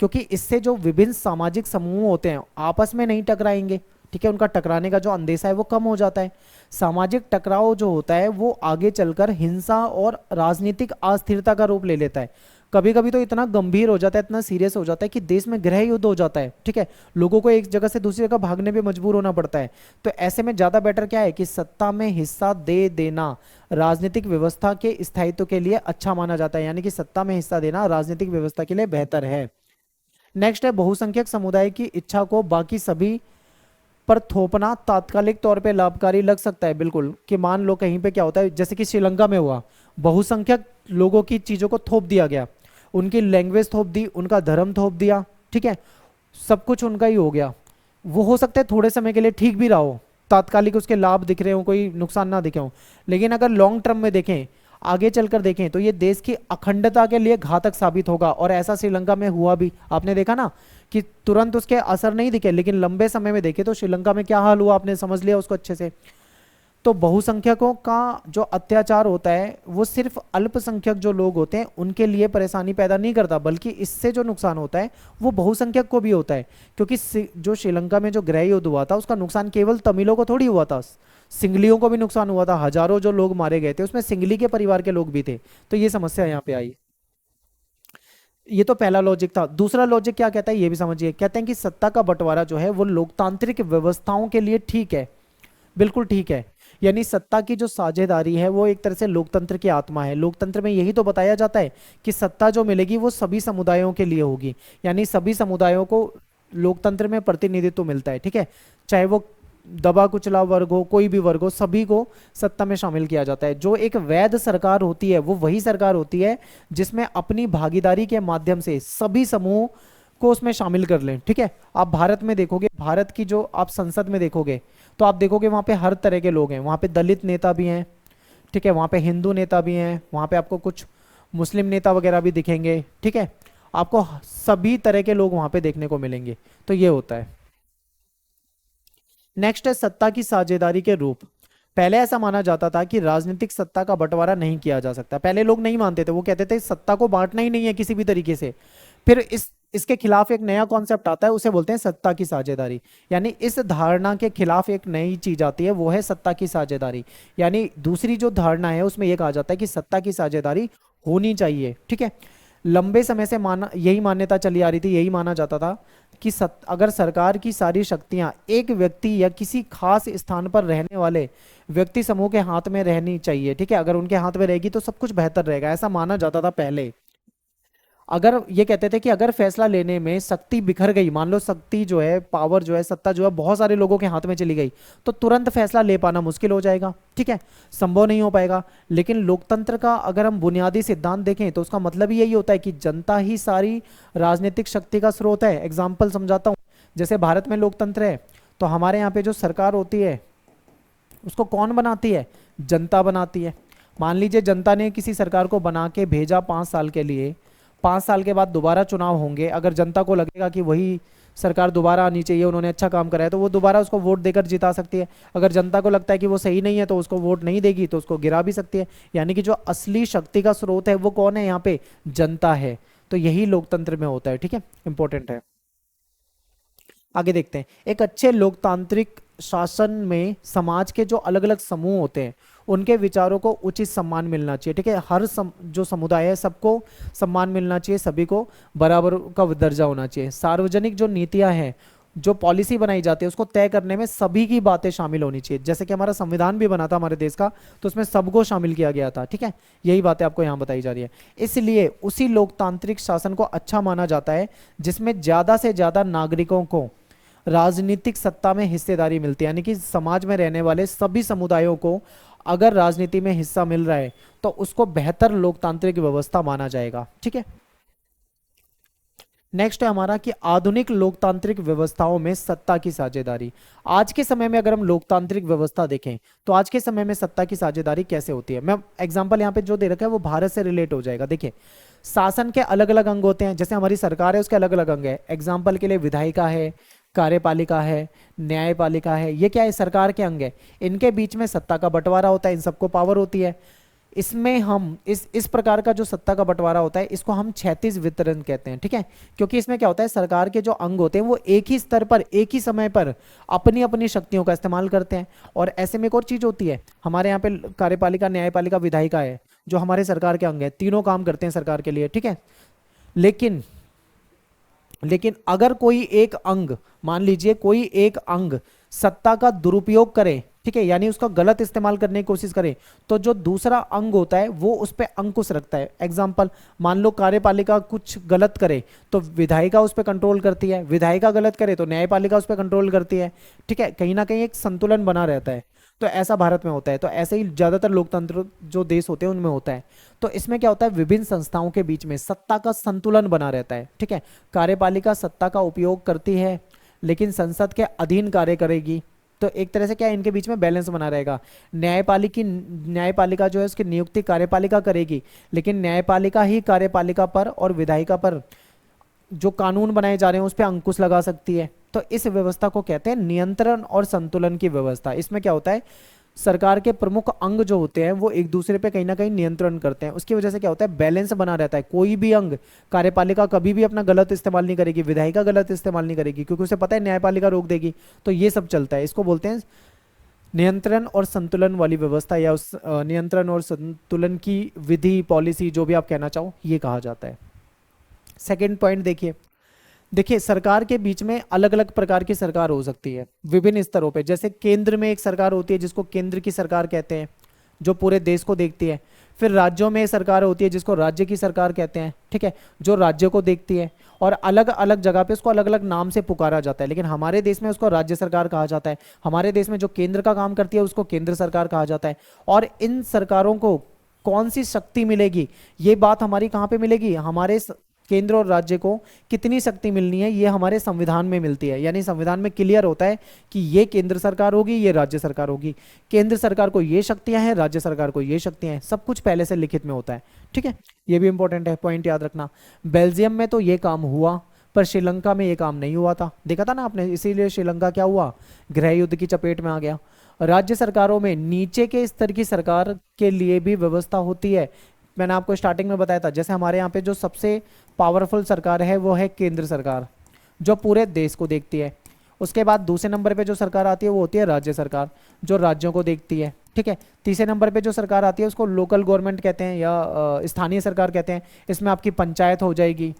क्योंकि इससे जो विभिन्न सामाजिक समूह होते हैं आपस में नहीं टकराएंगे, ठीक है, उनका टकराने का जो अंदेशा है वो कम हो जाता है। सामाजिक टकराव जो होता है वो आगे चलकर हिंसा और राजनीतिक अस्थिरता का रूप ले लेता है। कभी कभी तो इतना गंभीर हो जाता है, इतना सीरियस हो जाता है कि देश में गृह युद्ध हो जाता है, ठीक है, लोगों को एक जगह से दूसरी जगह भागने पे मजबूर होना पड़ता है। तो ऐसे में ज्यादा बेटर क्या है कि सत्ता में हिस्सा दे देना राजनीतिक व्यवस्था के स्थायित्व के लिए अच्छा माना जाता है, यानी कि सत्ता में हिस्सा देना राजनीतिक व्यवस्था के लिए बेहतर है। नेक्स्ट है बहुसंख्यक समुदाय की इच्छा को बाकी सभी पर थोपना तात्कालिक तौर पे लाभकारी लग सकता है, बिल्कुल, कि मान लो कहीं पे क्या होता है, जैसे कि श्रीलंका में हुआ, बहुसंख्यक लोगों की चीजों को थोप दिया गया, उनकी लैंग्वेज थोप दी, उनका धर्म थोप दिया, ठीक है, सब कुछ उनका ही हो गया। वो हो सकता है थोड़े समय के लिए ठीक भी रहा हो, तात्कालिक उसके लाभ दिख रहे हो, कोई नुकसान ना दिखे हो, लेकिन अगर लॉन्ग टर्म में देखें, आगे चलकर देखें, तो ये देश की अखंडता के लिए घातक साबित होगा। और ऐसा श्रीलंका में हुआ भी, आपने देखा ना कि तुरंत उसके असर नहीं दिखे, लेकिन लंबे समय में देखे तो श्रीलंका में क्या हाल हुआ, आपने समझ लिया उसको अच्छे से। तो बहुसंख्यकों का जो अत्याचार होता है वो सिर्फ अल्पसंख्यक जो लोग होते हैं उनके लिए परेशानी पैदा नहीं करता, बल्कि इससे जो नुकसान होता है वो बहुसंख्यक को भी होता है। क्योंकि जो श्रीलंका में जो गृह युद्ध हुआ था उसका नुकसान केवल तमिलों को थोड़ी हुआ था, सिंगलियों को भी नुकसान हुआ था, हजारों जो लोग मारे गए थे उसमें सिंगली के परिवार के लोग भी थे। तो ये समस्या यहाँ पे आई। ये तो पहला लॉजिक था। दूसरा लॉजिक क्या कहता है ये भी समझिए, कहते हैं कि सत्ता का बंटवारा जो है वो लोकतांत्रिक व्यवस्थाओं के लिए ठीक है, बिल्कुल ठीक है। यानी सत्ता की जो साझेदारी है वो एक तरह से लोकतंत्र की आत्मा है। लोकतंत्र में यही तो बताया जाता है कि सत्ता जो मिलेगी वो सभी समुदायों के लिए होगी, यानी सभी समुदायों को लोकतंत्र में प्रतिनिधित्व मिलता है, ठीक है, चाहे वो दबा कुचला वर्ग हो, कोई भी वर्ग हो, सभी को सत्ता में शामिल किया जाता है। जो एक वैध सरकार होती है वो वही सरकार होती है जिसमें अपनी भागीदारी के माध्यम से सभी समूह को उसमें शामिल कर लें, ठीक है। आप भारत में देखोगे, भारत की जो आप संसद में देखोगे तो आप देखोगे वहां पे हर तरह के लोग हैं, वहां पे दलित नेता भी हैं, ठीक है, वहां पे हिंदू नेता भी हैं, वहां पे आपको कुछ मुस्लिम नेता वगैरह भी दिखेंगे, ठीक है, आपको सभी तरह के लोग वहां पे देखने को मिलेंगे। तो ये होता है। नेक्स्ट है सत्ता की साझेदारी के रूप। पहले ऐसा माना जाता था कि राजनीतिक सत्ता का बंटवारा नहीं किया जा सकता, पहले लोग नहीं मानते थे, वो कहते थे सत्ता को बांटना ही नहीं है किसी भी तरीके से। फिर इसके खिलाफ एक नया कॉन्सेप्ट आता है, उसे बोलते हैं सत्ता की साझेदारी। यानी इस धारणा के खिलाफ एक नई चीज आती है, वो है सत्ता की साझेदारी। यानी दूसरी जो धारणा है उसमें यह कहा जाता है कि सत्ता की साझेदारी होनी चाहिए, ठीक है। लंबे समय से माना यही मान्यता चली आ रही थी, यही माना जाता था कि अगर सरकार की सारी शक्तियां एक व्यक्ति या किसी खास स्थान पर रहने वाले व्यक्ति समूह के हाथ में रहनी चाहिए, ठीक है, अगर उनके हाथ में रहेगी तो सब कुछ बेहतर रहेगा, ऐसा माना जाता था पहले। अगर ये कहते थे कि अगर फैसला लेने में शक्ति बिखर गई, मान लो शक्ति जो है, पावर जो है, सत्ता जो है बहुत सारे लोगों के हाथ में चली गई, तो तुरंत फैसला ले पाना मुश्किल हो जाएगा, ठीक है, संभव नहीं हो पाएगा। लेकिन लोकतंत्र का अगर हम बुनियादी सिद्धांत देखें तो उसका मतलब ही यही होता है कि जनता ही सारी राजनीतिक शक्ति का स्रोत है। एग्जाम्पल समझाता हूँ, जैसे भारत में लोकतंत्र है तो हमारे यहाँ पे जो सरकार होती है उसको कौन बनाती है, जनता बनाती है। मान लीजिए जनता ने किसी सरकार को बना के भेजा 5 साल के लिए, 5 साल के बाद दोबारा चुनाव होंगे, अगर जनता को लगेगा कि वही सरकार दोबारा आनी चाहिए, उन्होंने अच्छा काम करा है, तो वो दोबारा उसको वोट देकर जिता सकती है। अगर जनता को लगता है कि वो सही नहीं है तो उसको वोट नहीं देगी, तो उसको गिरा भी सकती है। यानी कि जो असली शक्ति का स्रोत है वो कौन है यहाँ पे, जनता है। तो यही लोकतंत्र में होता है, ठीक है, इंपॉर्टेंट है। आगे देखते हैं, एक अच्छे लोकतांत्रिक शासन में समाज के जो अलग अलग समूह होते हैं उनके विचारों को उचित सम्मान मिलना चाहिए, ठीक है, हर जो समुदाय है सबको सम्मान मिलना चाहिए, सभी को बराबर का दर्जा होना चाहिए। सार्वजनिक जो नीतियां हैं, जो पॉलिसी बनाई जाती है उसको तय करने में सभी की बातें शामिल होनी चाहिए। जैसे कि हमारा संविधान भी बना था हमारे देश का, तो उसमें सबको शामिल किया गया था, ठीक है, यही बातें आपको यहाँ बताई जा रही है। इसलिए उसी लोकतांत्रिक शासन को अच्छा माना जाता है जिसमें ज्यादा से ज्यादा नागरिकों को राजनीतिक सत्ता में हिस्सेदारी मिलती है। यानी कि समाज में रहने वाले सभी समुदायों को अगर राजनीति में हिस्सा मिल रहा है तो उसको बेहतर लोकतांत्रिक व्यवस्था माना जाएगा, ठीक है। नेक्स्ट है हमारा कि आधुनिक लोकतांत्रिक व्यवस्थाओं में सत्ता की साझेदारी। आज के समय में अगर हम लोकतांत्रिक व्यवस्था देखें तो आज के समय में सत्ता की साझेदारी कैसे होती है, मैं एग्जांपल यहाँ पे जो दे रखा है वो भारत से रिलेट हो जाएगा। देखिए, शासन के अलग अलग अंग होते हैं, जैसे हमारी सरकार है उसके अलग अलग अंग है। एग्जाम्पल के लिए विधायिका है, कार्यपालिका है, न्यायपालिका है, ये क्या है, सरकार के अंग है। इनके बीच में सत्ता का बंटवारा होता है, इन सबको पावर होती है। इसमें हम इस प्रकार का जो सत्ता का बंटवारा होता है इसको हम क्षैतिज वितरण कहते हैं, ठीक है। क्योंकि इसमें क्या होता है, सरकार के जो अंग होते हैं वो एक ही स्तर पर एक ही समय पर अपनी अपनी शक्तियों का इस्तेमाल करते हैं। और ऐसे में एक और चीज होती है, हमारे यहाँ पे कार्यपालिका, न्यायपालिका, विधायिका है जो हमारे सरकार के अंग है, तीनों काम करते हैं सरकार के लिए, ठीक है। लेकिन अगर कोई एक अंग, मान लीजिए कोई एक अंग सत्ता का दुरुपयोग करे, ठीक है, यानी उसका गलत इस्तेमाल करने की कोशिश करे, तो जो दूसरा अंग होता है वो उस पर अंकुश रखता है। एग्जाम्पल, मान लो कार्यपालिका कुछ गलत करे तो विधायिका उस पर कंट्रोल करती है, विधायिका गलत करे तो न्यायपालिका उस पर कंट्रोल करती है, ठीक है, कहीं ना कहीं एक संतुलन बना रहता है। तो ऐसा भारत में होता है। तो ऐसे ही ज्यादातर लोकतंत्र जो देश होते हैं उनमें होता है। तो इसमें क्या होता है, विभिन्न संस्थाओं के बीच में सत्ता का संतुलन बना रहता है, ठीक है। कार्यपालिका सत्ता का उपयोग करती है लेकिन संसद के अधीन कार्य करेगी। तो एक तरह से क्या है, इनके बीच में बैलेंस बना रहेगा। न्यायपालिका जो है उसकी नियुक्ति कार्यपालिका करेगी, लेकिन न्यायपालिका ही कार्यपालिका पर और विधायिका पर जो कानून बनाए जा रहे हैं उस पर अंकुश लगा सकती है। तो इस व्यवस्था को कहते हैं नियंत्रण और संतुलन की व्यवस्था। इसमें क्या होता है, सरकार के प्रमुख अंग जो होते हैं वो एक दूसरे पे कहीं ना कहीं नियंत्रण करते हैं। उसकी वजह से क्या होता है, बैलेंस बना रहता है। कोई भी अंग, कार्यपालिका कभी भी अपना गलत इस्तेमाल नहीं करेगी, विधायिका गलत इस्तेमाल नहीं करेगी, क्योंकि उसे पता है न्यायपालिका रोक देगी। तो ये सब चलता है, इसको बोलते हैं नियंत्रण और संतुलन वाली व्यवस्था, या उस नियंत्रण और संतुलन की विधि, पॉलिसी, जो भी आप कहना चाहो, ये कहा जाता है। सेकेंड पॉइंट देखिए सरकार के बीच में अलग अलग प्रकार की सरकार हो सकती है विभिन्न स्तरों पे। जैसे केंद्र में एक सरकार होती है जिसको केंद्र की सरकार कहते हैं, जो पूरे देश को देखती है। फिर राज्यों में सरकार होती है जिसको राज्य की सरकार कहते हैं, ठीक है, जो राज्य को देखती है। और अलग अलग जगह पे उसको अलग अलग नाम से पुकारा जाता है, लेकिन हमारे देश में उसको राज्य सरकार कहा जाता है। हमारे देश में जो केंद्र का काम करती है उसको केंद्र सरकार कहा जाता है। और इन सरकारों को कौन सी शक्ति मिलेगी, ये बात हमारी कहाँ पे मिलेगी, हमारे केंद्र और राज्य को कितनी शक्ति मिलनी है, ये हमारे संविधान में मिलती है। यानी संविधान में क्लियर होता है कि ये केंद्र सरकार होगी, ये राज्य सरकार होगी। केंद्र सरकार को ये शक्तियां हैं, राज्य सरकार को ये शक्तियां हैं, सब कुछ पहले से लिखित में होता है, ठीक है। ये भी इंपॉर्टेंट है, पॉइंट याद रखना। बेल्जियम में तो ये काम हुआ, पर श्रीलंका में ये काम नहीं हुआ था, देखा था ना आपने। इसीलिए श्रीलंका क्या हुआ, गृह युद्ध की चपेट में आ गया। राज्य सरकारों में नीचे के स्तर की सरकार के लिए भी व्यवस्था होती है। मैंने आपको स्टार्टिंग में बताया था, जैसे हमारे यहाँ पे जो सबसे पावरफुल सरकार है वो है केंद्र सरकार, जो पूरे देश को देखती है। उसके बाद दूसरे नंबर पे जो सरकार आती है वो होती है राज्य सरकार, जो राज्यों को देखती है, ठीक है। तीसरे नंबर पे जो सरकार आती है उसको लोकल गवर्नमेंट कहते हैं, या स्थानीय सरकार कहते हैं। इसमें आपकी पंचायत हो जाएगी,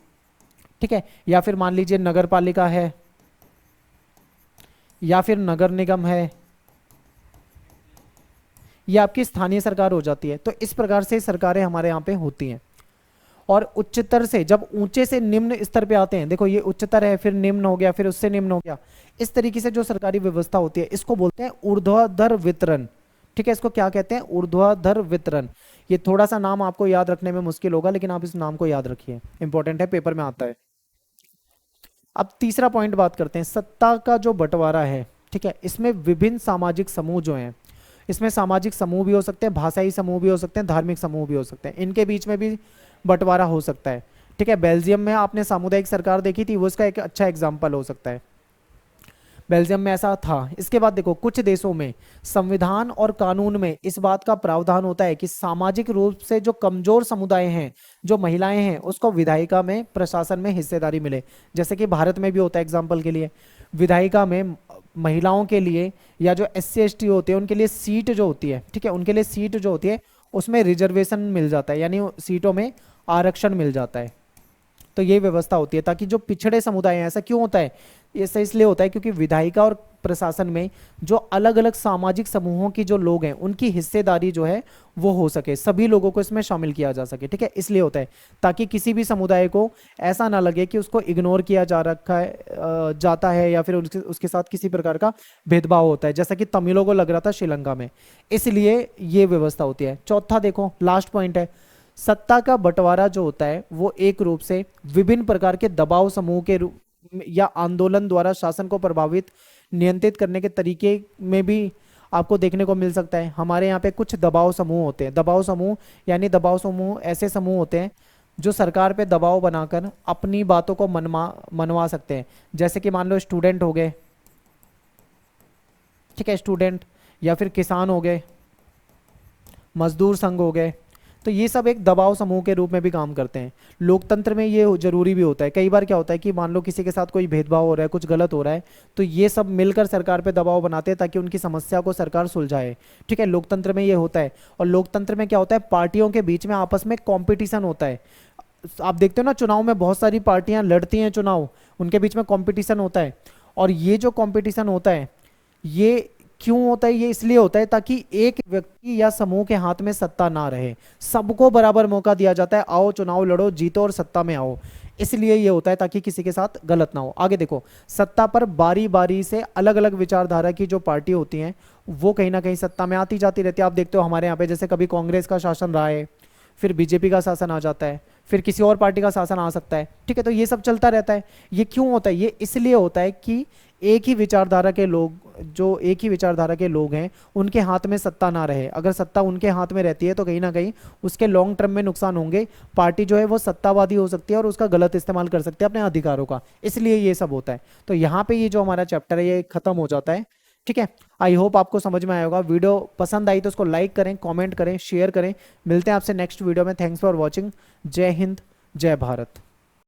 ठीक है, या फिर मान लीजिए नगर पालिका है, या फिर नगर निगम है, ये आपकी स्थानीय सरकार हो जाती है। तो इस प्रकार से सरकारें हमारे यहाँ पे होती हैं। और उच्चतर से, जब ऊंचे से निम्न स्तर पे आते हैं, देखो ये उच्चतर है, फिर निम्न हो गया, फिर उससे निम्न हो गया, इस तरीके से जो सरकारी व्यवस्था होती है इसको बोलते हैं ऊर्ध्वाधर वितरण, ठीक है। इसको क्या कहते हैं, ऊर्ध्वाधर वितरण। ये थोड़ा सा नाम आपको याद रखने में मुश्किल होगा, लेकिन आप इस नाम को याद रखिए, इंपॉर्टेंट है, पेपर में आता है। अब तीसरा पॉइंट बात करते हैं, सत्ता का जो बंटवारा है, ठीक है। इसमें विभिन्न सामाजिक समूह जो हैं, इसमें सामाजिक समूह भी हो सकते हैं, भाषाई समूह भी हो सकते हैं, धार्मिक समूह भी हो सकते हैं, इनके बीच में भी बंटवारा हो सकता है, ठीक है। बेल्जियम में आपने सामुदायिक सरकार देखी थी, वो इसका एक अच्छा एग्जाम्पल हो सकता है। बेल्जियम में ऐसा था। इसके बाद देखो, कुछ देशों में संविधान और कानून में इस बात का प्रावधान होता है कि सामाजिक रूप से जो कमजोर समुदाय हैं, जो महिलाएं हैं, उसको विधायिका में, प्रशासन में हिस्सेदारी मिले। जैसे कि भारत में भी होता है, एग्जाम्पल के लिए विधायिका में महिलाओं के लिए, या जो SC ST होते हैं उनके लिए सीट जो होती है, ठीक है, उनके लिए सीट जो होती है उसमें रिजर्वेशन मिल जाता है, यानी सीटों में आरक्षण मिल जाता है। तो ये व्यवस्था होती है ताकि जो पिछड़े समुदाय हैं, ऐसा क्यों होता है, ऐसा इसलिए होता है क्योंकि विधायिका और प्रशासन में जो अलग अलग सामाजिक समूहों की जो लोग हैं उनकी हिस्सेदारी जो है वो हो सके, सभी लोगों को इसमें शामिल किया जा सके, ठीक है। इसलिए होता है ताकि किसी भी समुदाय को ऐसा ना लगे कि उसको इग्नोर किया जा रखा है जाता है, या फिर उसके साथ किसी प्रकार का भेदभाव होता है, जैसा कि तमिलों को लग रहा था श्रीलंका में। इसलिए ये व्यवस्था होती है। चौथा देखो, लास्ट पॉइंट है, सत्ता का बंटवारा जो होता है वो एक रूप से विभिन्न प्रकार के दबाव समूह के रूप या आंदोलन द्वारा शासन को प्रभावित, नियंत्रित करने के तरीके में भी आपको देखने को मिल सकता है। हमारे यहाँ पे कुछ दबाव समूह होते हैं। दबाव समूह यानी दबाव समूह ऐसे समूह होते हैं जो सरकार पे दबाव बनाकर अपनी बातों को मनवा सकते हैं। जैसे कि मान लो स्टूडेंट हो गए, ठीक है, स्टूडेंट, या फिर किसान हो गए, मजदूर संघ हो गए। तो ये सब एक दबाव समूह के रूप में भी काम करते हैं। लोकतंत्र में ये जरूरी भी होता है। कई बार क्या होता है कि मान लो किसी के साथ कोई भेदभाव हो रहा है, कुछ गलत हो रहा है, तो ये सब मिलकर सरकार पे दबाव बनाते हैं ताकि उनकी समस्या को सरकार सुलझाए, ठीक है। लोकतंत्र में ये होता है। और लोकतंत्र में क्या होता है, पार्टियों के बीच में आपस में कॉम्पिटिशन होता है। आप देखते हो ना, चुनाव में बहुत सारी पार्टियां लड़ती हैं चुनाव, उनके बीच में कॉम्पिटिशन होता है। और ये जो कॉम्पिटिशन होता है ये क्यों होता है, ये इसलिए होता है ताकि एक व्यक्ति या समूह के हाथ में सत्ता ना रहे, सबको बराबर मौका दिया जाता है, आओ चुनाव लड़ो, जीतो और सत्ता में आओ। इसलिए ये होता है ताकि किसी के साथ गलत ना हो। आगे देखो, सत्ता पर बारी बारी से अलग अलग विचारधारा की जो पार्टी होती हैं वो कहीं ना कहीं सत्ता में आती जाती रहती है। आप देखते हो हमारे यहाँ पे जैसे कभी कांग्रेस का शासन रहा है, फिर बीजेपी का शासन आ जाता है, फिर किसी और पार्टी का शासन आ सकता है, ठीक है। तो ये सब चलता रहता है। ये क्यों होता है? ये इसलिए होता है कि एक ही विचारधारा के लोग, जो एक ही विचारधारा के लोग हैं, उनके हाथ में सत्ता ना रहे। अगर सत्ता उनके हाथ में रहती है तो कहीं ना कहीं उसके लॉन्ग टर्म में नुकसान होंगे। पार्टी जो है वो सत्तावादी हो सकती है और उसका गलत इस्तेमाल कर सकती है अपने अधिकारों का, इसलिए ये सब होता है। तो यहाँ पे ये जो हमारा चैप्टर है ये खत्म हो जाता है, ठीक है। आई होप आपको समझ में आया होगा। वीडियो पसंद आई तो उसको लाइक करें, कमेंट करें, शेयर करें। मिलते हैं आपसे नेक्स्ट वीडियो में। Thanks for watching. जय हिंद, जय भारत।